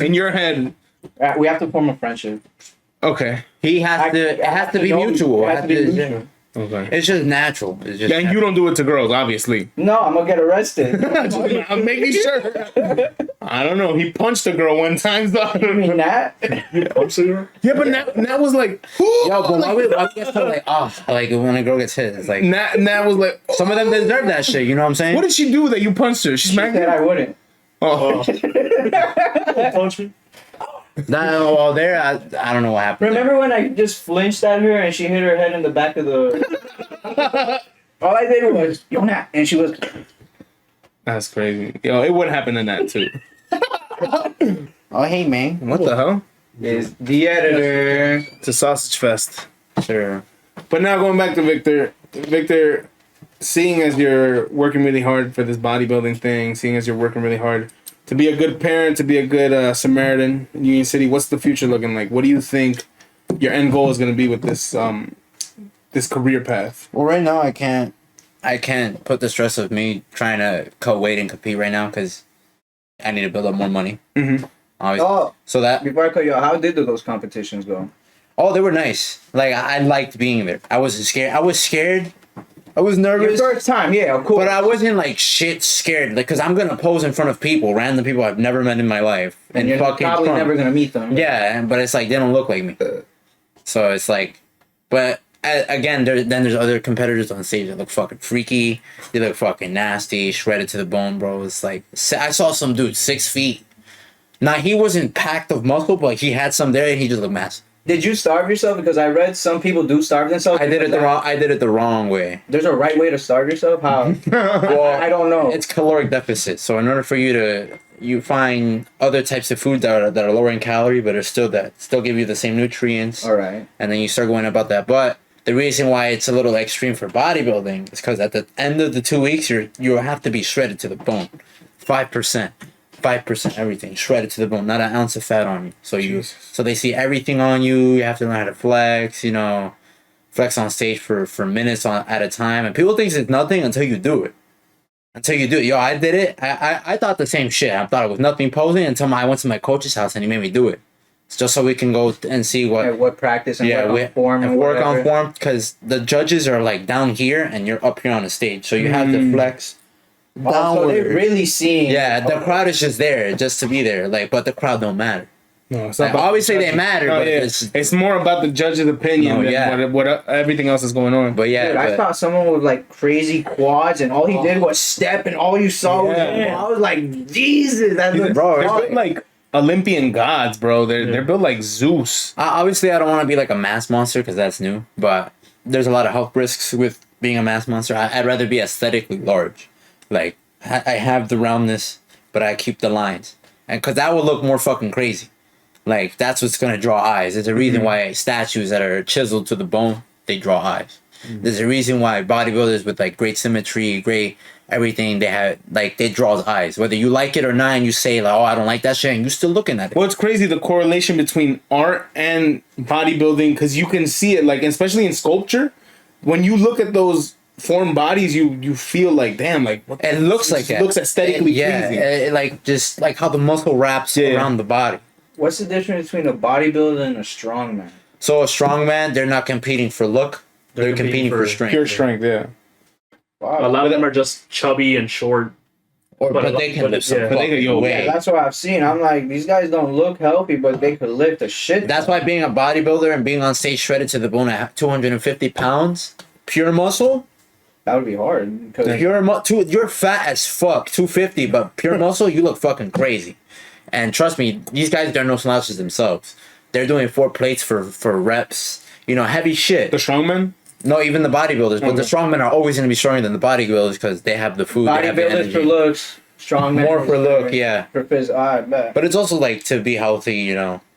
Speaker 2: In your head,
Speaker 5: We have to form a friendship.
Speaker 2: okay.
Speaker 1: He has to. It has to be
Speaker 5: know-
Speaker 1: mutual.
Speaker 5: It has to be mutual.
Speaker 2: Okay.
Speaker 1: It's just natural. It's just.
Speaker 2: And you don't do it to girls, obviously.
Speaker 5: No, I'm gonna get arrested.
Speaker 2: I'm making sure. I don't know. He punched a girl one time, so I
Speaker 5: You
Speaker 2: don't know.
Speaker 5: mean that?
Speaker 2: Yeah, but Nat was like,
Speaker 1: Yo, but why we get so like like when a girl gets hit, it's like
Speaker 2: Nat was like,
Speaker 1: some of them deserve that shit. You know what I'm saying?
Speaker 2: what did she do that you punched her? She
Speaker 5: She
Speaker 2: smacked
Speaker 5: said I
Speaker 2: her?
Speaker 5: wouldn't.
Speaker 2: Oh.
Speaker 4: Punch me.
Speaker 1: Well, there, I don't know what happened.
Speaker 5: Remember when I just flinched at her and she hit her head in the back of the. All I did was, yo, Nat. And she was.
Speaker 2: That's crazy. Yo, it would happen in that too.
Speaker 1: Oh, hey, man.
Speaker 2: What the hell?
Speaker 5: Is the editor.
Speaker 2: It's a sausage fest.
Speaker 1: Sure.
Speaker 2: But now going back to Victor. Victor, seeing as you're working really hard for this bodybuilding thing, seeing as you're working really hard to be a good parent, to be a good Samaritan in Union City, what's the future looking like? What do you think your end goal is going to be with this this career path?
Speaker 1: Well, right now I can't put the stress of me trying to cut weight and compete right now because I need to build up more money.
Speaker 2: Mm-hmm.
Speaker 5: Oh,
Speaker 1: So that
Speaker 5: before I cut you out, how did those competitions go?
Speaker 1: they were nice. Like I liked being there. I wasn't scared. I was scared. I was nervous.
Speaker 5: Your first time, yeah, of course.
Speaker 1: But I wasn't like shit scared, like, cause I'm gonna pose in front of people, random people I've never met in my life,
Speaker 5: and you're
Speaker 1: fucking
Speaker 5: probably
Speaker 1: front.
Speaker 5: never gonna meet them.
Speaker 1: Yeah, but it's like they don't look like me, so it's like, but again, there's other competitors on stage that look fucking freaky, they look fucking nasty, shredded to the bone, bro. It's like I saw some dude 6 feet. Now he wasn't packed of muscle, but he had some there, and he just looked massive.
Speaker 5: Did you starve yourself? Because I read some people do starve themselves.
Speaker 1: I did it the wrong way.
Speaker 5: There's a right way to starve yourself. How?
Speaker 1: Well,
Speaker 5: I don't know.
Speaker 1: It's caloric deficit. So in order for you find other types of food that are lower in calorie, but are still give you the same nutrients.
Speaker 5: All right.
Speaker 1: And then you start going about that. But the reason why it's a little extreme for bodybuilding is because at the end of the 2 weeks, you have to be shredded to the bone, 5%. 5% everything shredded to the bone, not an ounce of fat on you. So they see everything on you. You have to learn how to flex, flex on stage for minutes at a time. And people think it's nothing until you do it. Yo, I did it. I thought the same shit. I thought it was nothing posing until I went to my coach's house and he made me do it. It's just so we can go and see what
Speaker 5: practice and work on form and
Speaker 1: work on
Speaker 5: whatever.
Speaker 1: form, because the judges are like down here and you're up here on the stage. So you have to flex.
Speaker 5: So they're really seeing.
Speaker 1: Yeah, the crowd is just there just to be there. But the crowd don't matter.
Speaker 2: No, it's
Speaker 1: Like,
Speaker 2: not about
Speaker 1: obviously
Speaker 2: the
Speaker 1: they
Speaker 2: judges.
Speaker 1: matter,
Speaker 2: No,
Speaker 1: but
Speaker 2: yeah.
Speaker 1: it's
Speaker 2: more about the judge's opinion than what everything else is going on.
Speaker 1: but yeah.
Speaker 5: Dude, I
Speaker 1: but-
Speaker 5: saw someone with like crazy quads, and all he did was step, and all you saw was.
Speaker 2: Yeah.
Speaker 5: I was like, Jesus, that's
Speaker 1: Bro,
Speaker 2: They're built like Olympian gods, bro. They're built like Zeus.
Speaker 1: obviously, I don't want to be like a mass monster because that's new. But there's a lot of health risks with being a mass monster. I'd rather be aesthetically large. Like I have the roundness, but I keep the lines, and because that would look more fucking crazy. Like that's what's gonna draw eyes. There's a reason why statues that are chiseled to the bone they draw eyes. There's a reason why bodybuilders with like great symmetry, great everything they have they draw eyes. Whether you like it or not, and you say like, "Oh, I don't like that shit," and you're still looking at it.
Speaker 2: Well, it's crazy the correlation between art and bodybuilding, because you can see it, like especially in sculpture. When you look at those formed bodies, you feel like, damn, like what
Speaker 1: It looks like that.
Speaker 2: looks aesthetically
Speaker 1: yeah,
Speaker 2: pleasing.
Speaker 1: like just like how the muscle wraps around the body.
Speaker 5: What's the difference between a bodybuilder and a strongman?
Speaker 1: So a strongman, they're not competing for look; they're competing for strength.
Speaker 2: Pure strength, yeah.
Speaker 4: A lot of them are just chubby and short.
Speaker 1: But they can lift some
Speaker 4: yeah.
Speaker 2: But they could,
Speaker 1: weight.
Speaker 5: Yeah, that's what I've seen. I'm like, these guys don't look healthy, but they could lift a shit.
Speaker 1: That's why being a bodybuilder and being on stage shredded to the bone at 250 pounds, pure muscle,
Speaker 5: That would be hard. Because
Speaker 1: you're fat as fuck, 250, but pure muscle, you look fucking crazy. And trust me, these guys, they're no slouches themselves. They're doing 4 plates for reps, heavy shit.
Speaker 2: The strongman.
Speaker 1: No, even the bodybuilders, but the strongmen are always going to be stronger than the bodybuilders because they have the food. They have the
Speaker 5: bodybuilders
Speaker 1: energy.
Speaker 5: for looks, strongman
Speaker 1: More for look, yeah.
Speaker 5: For phys, I bet.
Speaker 1: But it's also like to be healthy,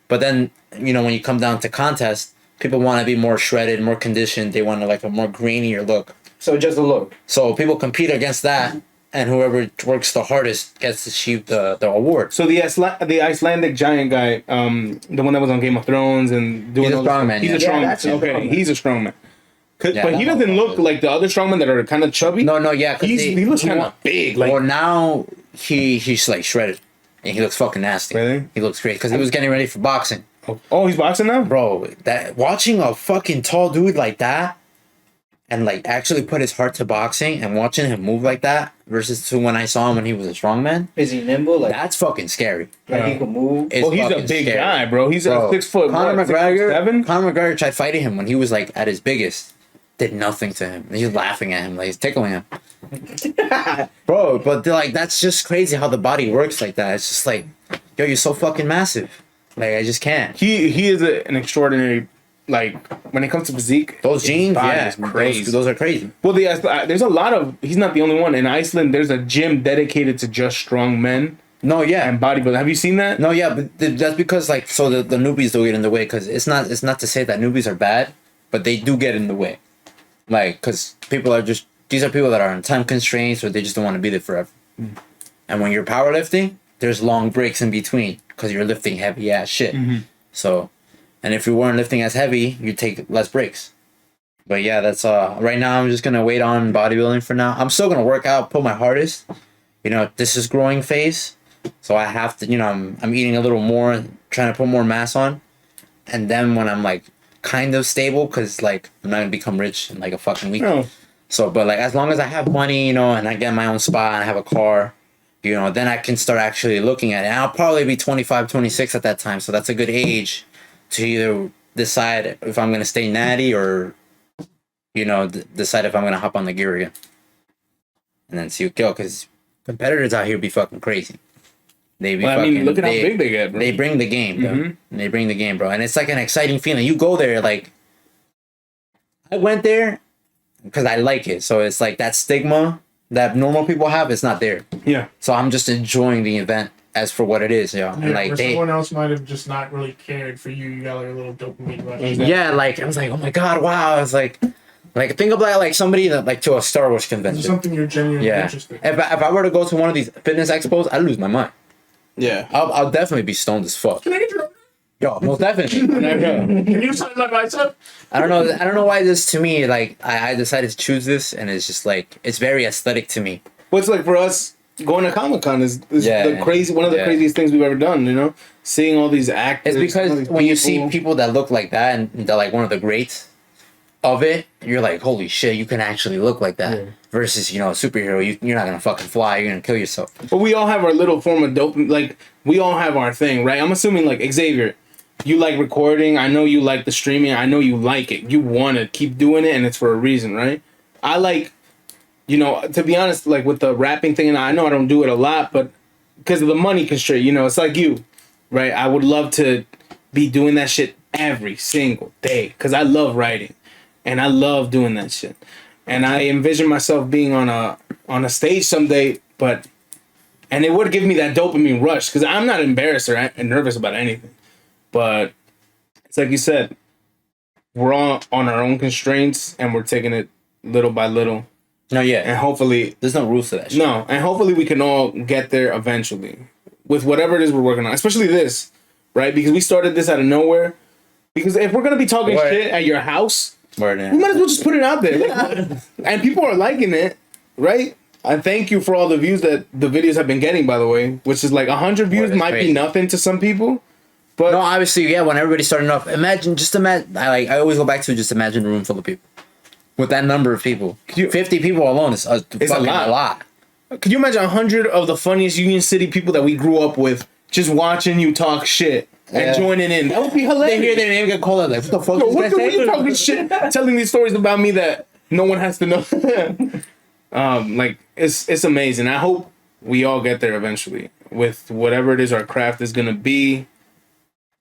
Speaker 1: But then, when you come down to contest, people want to be more shredded, more conditioned. They want like a more grainier look.
Speaker 5: So just a look.
Speaker 1: So people compete against that, and whoever works the hardest gets to achieve the award.
Speaker 2: So the Icelandic giant guy, the one that was on Game of Thrones and doing
Speaker 1: He's a
Speaker 2: all this-
Speaker 1: strongman,
Speaker 2: He's
Speaker 1: yeah.
Speaker 2: a
Speaker 5: Yeah,
Speaker 2: strongman.
Speaker 5: that's a
Speaker 2: Okay,
Speaker 5: strongman.
Speaker 2: he's a strongman.
Speaker 1: Yeah,
Speaker 2: But he doesn't look like the other strongmen that are kind of chubby.
Speaker 1: No, yeah. 'Cause
Speaker 2: he looks kind of big. Like
Speaker 1: well, now he's like shredded, and he looks fucking nasty.
Speaker 2: Really?
Speaker 1: He looks great because he was getting ready for boxing.
Speaker 2: oh, he's boxing now.
Speaker 1: Bro, that watching a fucking tall dude like that and like actually put his heart to boxing and watching him move like that versus to when I saw him when he was a strongman,
Speaker 5: Is he nimble? Like
Speaker 1: that's fucking scary.
Speaker 5: he can move?
Speaker 1: It's
Speaker 2: Well, he's a
Speaker 1: fucking
Speaker 2: big
Speaker 1: scary.
Speaker 2: guy, bro. He's
Speaker 1: Bro,
Speaker 2: a 6 foot.
Speaker 1: Conor
Speaker 2: what,
Speaker 1: McGregor.
Speaker 2: 6'7"?
Speaker 1: Conor McGregor tried fighting him when he was like at his biggest. Did nothing to him. He's laughing at him, like he's tickling him. Bro, but like that's just crazy how the body works like that. It's just like, yo, you're so fucking massive. Like I just can't.
Speaker 2: He is an extraordinary. Like when it comes to physique,
Speaker 1: Those
Speaker 2: his
Speaker 1: jeans,
Speaker 2: body
Speaker 1: yeah,
Speaker 2: is crazy.
Speaker 1: those are crazy.
Speaker 2: Well, there's a lot of. He's not the only one in Iceland. There's a gym dedicated to just strong men
Speaker 1: No, yeah,
Speaker 2: and bodybuilding. Have you seen that?
Speaker 1: no, yeah, but that's because like so the newbies do get in the way because it's not to say that newbies are bad, but they do get in the way, like because people are just these are people that are on time constraints or they just don't want to be there forever. And when you're powerlifting, there's long breaks in between because you're lifting heavy ass shit. So, and if you weren't lifting as heavy, you take less breaks. But yeah, that's right now I'm just gonna wait on bodybuilding for now. I'm still gonna work out, put my hardest. This is growing phase, so I have to. I'm eating a little more, trying to put more mass on, and then when I'm like kind of stable, because like I'm not gonna become rich in like a fucking week.
Speaker 2: No.
Speaker 1: So, but like as long as I have money, and I get my own spot and I have a car, then I can start actually looking at it. And I'll probably be 25, 26 at that time, so that's a good age to either decide if I'm gonna stay natty or, decide if I'm gonna hop on the gear again, and then see what go. Because competitors out here be fucking crazy. They be
Speaker 2: Well, I
Speaker 1: fucking,
Speaker 2: mean, look at how big they get, bro.
Speaker 1: They bring the game, bro.
Speaker 2: Mhm.
Speaker 1: They bring the game, bro. And it's like an exciting feeling. You go there, like, I went there because I like it. So it's like that stigma that normal people have, it's not there.
Speaker 2: Yeah.
Speaker 1: So I'm just enjoying the event as for what it is, yo.
Speaker 3: Yeah,
Speaker 1: And like
Speaker 3: where someone else might have just not really cared for you. You got like a little dopamine rush.
Speaker 1: yeah, like I was like, oh my god, wow. I was like think about like somebody that like to a Star Wars
Speaker 3: This
Speaker 1: convention.
Speaker 3: is something you're genuinely
Speaker 1: Yeah.
Speaker 3: interested
Speaker 1: If
Speaker 3: in.
Speaker 1: I were to go to one of these fitness expos, I'd lose my mind.
Speaker 2: Yeah.
Speaker 1: I'll definitely be stoned as fuck.
Speaker 3: Can I get your
Speaker 1: Yo, most definitely.
Speaker 3: Can you sign my bicep?
Speaker 1: I don't know why this to me, like I decided to choose this and it's just like it's very aesthetic to me.
Speaker 2: What's like for us going to Comic-Con is
Speaker 1: Yeah.
Speaker 2: one of the
Speaker 1: Yeah.
Speaker 2: craziest things we've ever done, you know? Seeing all these actors.
Speaker 1: It's
Speaker 2: all
Speaker 1: because
Speaker 2: these
Speaker 1: when you see people that look like that and they're like one of the greats of it, you're like, holy shit, you can actually look like that.
Speaker 4: Yeah.
Speaker 1: Versus, you know, a superhero, you're not gonna fucking fly, you're gonna kill yourself.
Speaker 2: But we all have our little form of dope. Like, we all have our thing, right? I'm assuming, like, Xavier, you like recording. I know you like the streaming. I know you like it. You want to keep doing it, and it's for a reason, right? I like, you know, to be honest, like, with the rapping thing, and I know I don't do it a lot, but because of the money constraint, you know, it's like you, right? I would love to be doing that shit every single day because I love writing, and I love doing that shit. And I envision myself being on a stage someday, and it would give me that dopamine rush because I'm not embarrassed or nervous about anything. But it's like you said, we're all on our own constraints and we're taking it little by little.
Speaker 1: No, yeah.
Speaker 2: And hopefully,
Speaker 1: There's no rules to that shit.
Speaker 2: no, and hopefully we can all get there eventually with whatever it is we're working on, especially this, right? Because we started this out of nowhere. Because if we're going to be talking
Speaker 1: Word.
Speaker 2: shit at your house,
Speaker 1: Word,
Speaker 2: we might as well just put it out there. Like, and people are liking it, right? I thank you for all the views that the videos have been getting, by the way, which is like 100 views
Speaker 1: that's
Speaker 2: might be
Speaker 1: crazy.
Speaker 2: nothing to some people. But
Speaker 1: No, obviously, yeah, when everybody's starting off, imagine, I always go back to just imagine a room full of people. With that number of people. 50 people alone is
Speaker 2: It's
Speaker 1: fucking
Speaker 2: a
Speaker 1: a
Speaker 2: lot.
Speaker 1: lot.
Speaker 2: could you imagine 100 of the funniest Union City people that we grew up with just watching you talk shit and
Speaker 1: Yeah.
Speaker 2: joining in? That would be
Speaker 1: They
Speaker 2: hilarious.
Speaker 1: hear their name get called out, like, what the fuck
Speaker 2: Yo,
Speaker 1: is
Speaker 2: what
Speaker 1: this
Speaker 2: the
Speaker 1: guy
Speaker 2: what you
Speaker 1: saying?
Speaker 2: talking shit? Telling these stories about me that no one has to know. Like it's amazing. I hope we all get there eventually with whatever it is our craft is gonna be,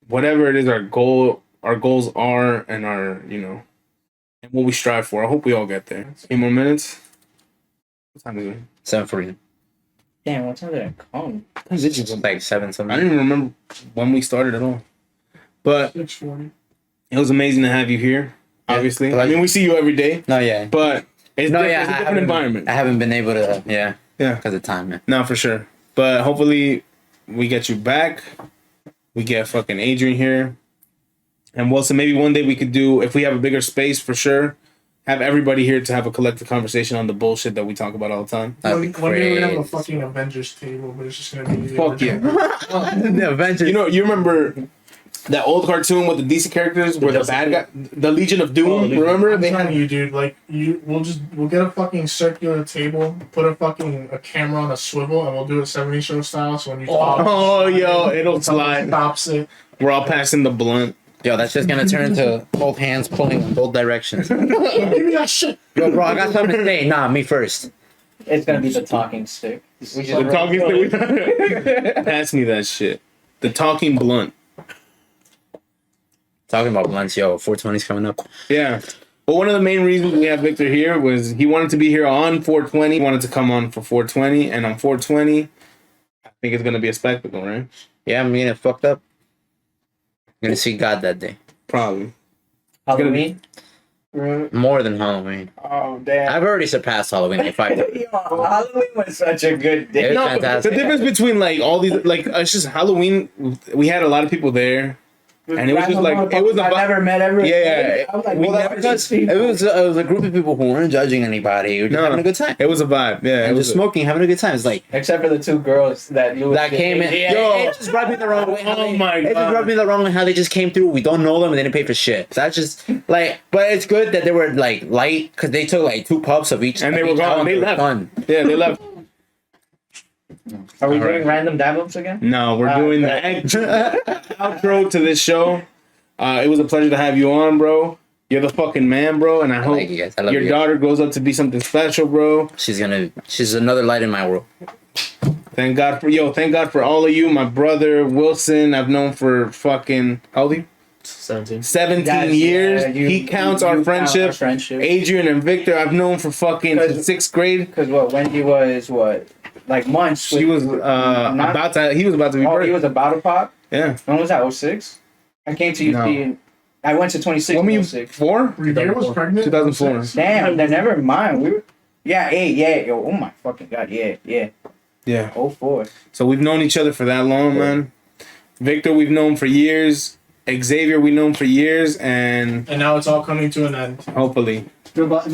Speaker 2: whatever it is our goals are, and our and what we strive for. I hope we all get there. 8 more minutes. What time is it?
Speaker 1: 7:40.
Speaker 5: Damn, what time did I come?
Speaker 1: It's like 7
Speaker 2: I
Speaker 1: something.
Speaker 2: don't even remember when we started at all. But
Speaker 3: 6:40.
Speaker 2: it was amazing to have you here. Obviously,
Speaker 1: Yeah.
Speaker 2: I mean we see you every day,
Speaker 1: No, yeah.
Speaker 2: but it's,
Speaker 1: No,
Speaker 2: it's
Speaker 1: yeah.
Speaker 2: a different environment.
Speaker 1: I haven't been able to,
Speaker 2: Yeah.
Speaker 1: because of time, man.
Speaker 2: No, for sure. But hopefully we get you back. We get fucking Adrian here. And Wilson, maybe one day we could do, if we have a bigger space for sure, have everybody here to have a collective conversation on the bullshit that we talk about all the time.
Speaker 1: That'd be
Speaker 3: One day we're gonna have a
Speaker 1: crazy.
Speaker 3: fucking Avengers table, but it's just gonna be the
Speaker 2: Fuck
Speaker 3: original.
Speaker 1: The Avengers.
Speaker 2: You remember that old cartoon with the DC characters where the
Speaker 4: Justice
Speaker 2: bad guy, the Legion of Doom,
Speaker 4: Legion.
Speaker 2: remember?
Speaker 3: I'm
Speaker 2: They
Speaker 3: telling
Speaker 2: had,
Speaker 3: you, dude. Like we'll get a fucking circular table, put a camera on a swivel, and we'll do it 70s show style. So when you
Speaker 2: oh, yo, it'll
Speaker 3: someone
Speaker 2: slide.
Speaker 3: stops it.
Speaker 2: We're all passing the blunt.
Speaker 1: Yo, that's just gonna turn into both hands pulling in both directions.
Speaker 3: Give me that shit.
Speaker 1: Yo, bro, I got something to say. Nah, me first.
Speaker 5: It's gonna be the talking stick. We just
Speaker 2: The talking stick. Pass me that shit. The talking blunt.
Speaker 1: Talking about blunts, yo, 420's coming up.
Speaker 2: Yeah. But one of the main reasons we have Victor here was he wanted to be here on 420. He wanted to come on for 420. And on 420, I think it's going to be a spectacle, right?
Speaker 1: Yeah, I'm getting fucked up. I'm gonna see God that day.
Speaker 2: Probably.
Speaker 5: Halloween.
Speaker 1: More than Halloween.
Speaker 5: Oh damn!
Speaker 1: I've already surpassed Halloween like 5 times.
Speaker 5: Yo, Halloween was such a good day.
Speaker 1: It's
Speaker 2: No, but
Speaker 1: fantastic.
Speaker 2: the difference between like all these, like, it's just Halloween, we had a lot of people there. And it was just like, it was a
Speaker 5: I
Speaker 2: vibe.
Speaker 5: never met everyone.
Speaker 2: Yeah.
Speaker 5: I was like,
Speaker 1: Well,
Speaker 5: we
Speaker 1: that's
Speaker 5: never
Speaker 1: because
Speaker 5: see
Speaker 1: it
Speaker 5: people.
Speaker 1: was a group of people who weren't judging anybody. We were just having a good time.
Speaker 2: It was a vibe. Yeah. It
Speaker 1: And
Speaker 2: was
Speaker 1: just smoking, having a good time. It's like,
Speaker 5: Except for the two girls that Louis
Speaker 1: that came in.
Speaker 5: Yeah,
Speaker 1: Yo,
Speaker 5: yeah.
Speaker 1: it just rubbed me the wrong way. how
Speaker 2: Oh
Speaker 1: they-
Speaker 2: my
Speaker 1: It just
Speaker 2: God.
Speaker 1: rubbed me the wrong way how they just came through. We don't know them and they didn't pay for shit. So that's just like, but it's good that they were like light because they took like 2 puffs of each.
Speaker 2: And they
Speaker 1: of
Speaker 2: were
Speaker 1: each
Speaker 2: gone.
Speaker 1: one.
Speaker 2: They
Speaker 1: were
Speaker 2: left.
Speaker 1: done.
Speaker 2: Yeah, they left.
Speaker 5: Are we
Speaker 1: All
Speaker 5: doing
Speaker 1: right.
Speaker 5: random dab ups again?
Speaker 2: No, we're doing the outro to this show. It was a pleasure to have you on, bro. You're the fucking man, bro. And I hope
Speaker 1: like you guys. I love
Speaker 2: your
Speaker 1: you guys.
Speaker 2: daughter grows up to be something special, bro.
Speaker 1: She's another light in my world.
Speaker 2: Thank God for all of you. My brother Wilson, I've known for fucking how old are you?
Speaker 4: 17.
Speaker 2: 17
Speaker 5: Yes,
Speaker 2: years.
Speaker 5: yeah,
Speaker 2: He counts our
Speaker 5: count
Speaker 2: friendship.
Speaker 5: our friendship.
Speaker 2: Adrian and Victor, I've known for fucking
Speaker 5: Because-
Speaker 2: 6th grade.
Speaker 5: Because Wendy was like months.
Speaker 2: She was he was about to be
Speaker 5: Oh,
Speaker 2: birthed.
Speaker 5: he was about to pop.
Speaker 2: Yeah.
Speaker 5: When was that? 06? I came to UC
Speaker 2: No.
Speaker 5: and I went to 26.
Speaker 2: When were you
Speaker 5: 06.
Speaker 2: 4?
Speaker 3: Revere was pregnant.
Speaker 2: 2004.
Speaker 5: Damn, then never mind. We were, yeah, 8, yeah. Yo, oh my fucking god, yeah.
Speaker 2: Yeah.
Speaker 5: 04.
Speaker 2: So we've known each other for that long, man. Victor, we've known for years. Xavier, we've known for years, and
Speaker 3: And now it's all coming to an end.
Speaker 2: hopefully.
Speaker 5: Goodbye.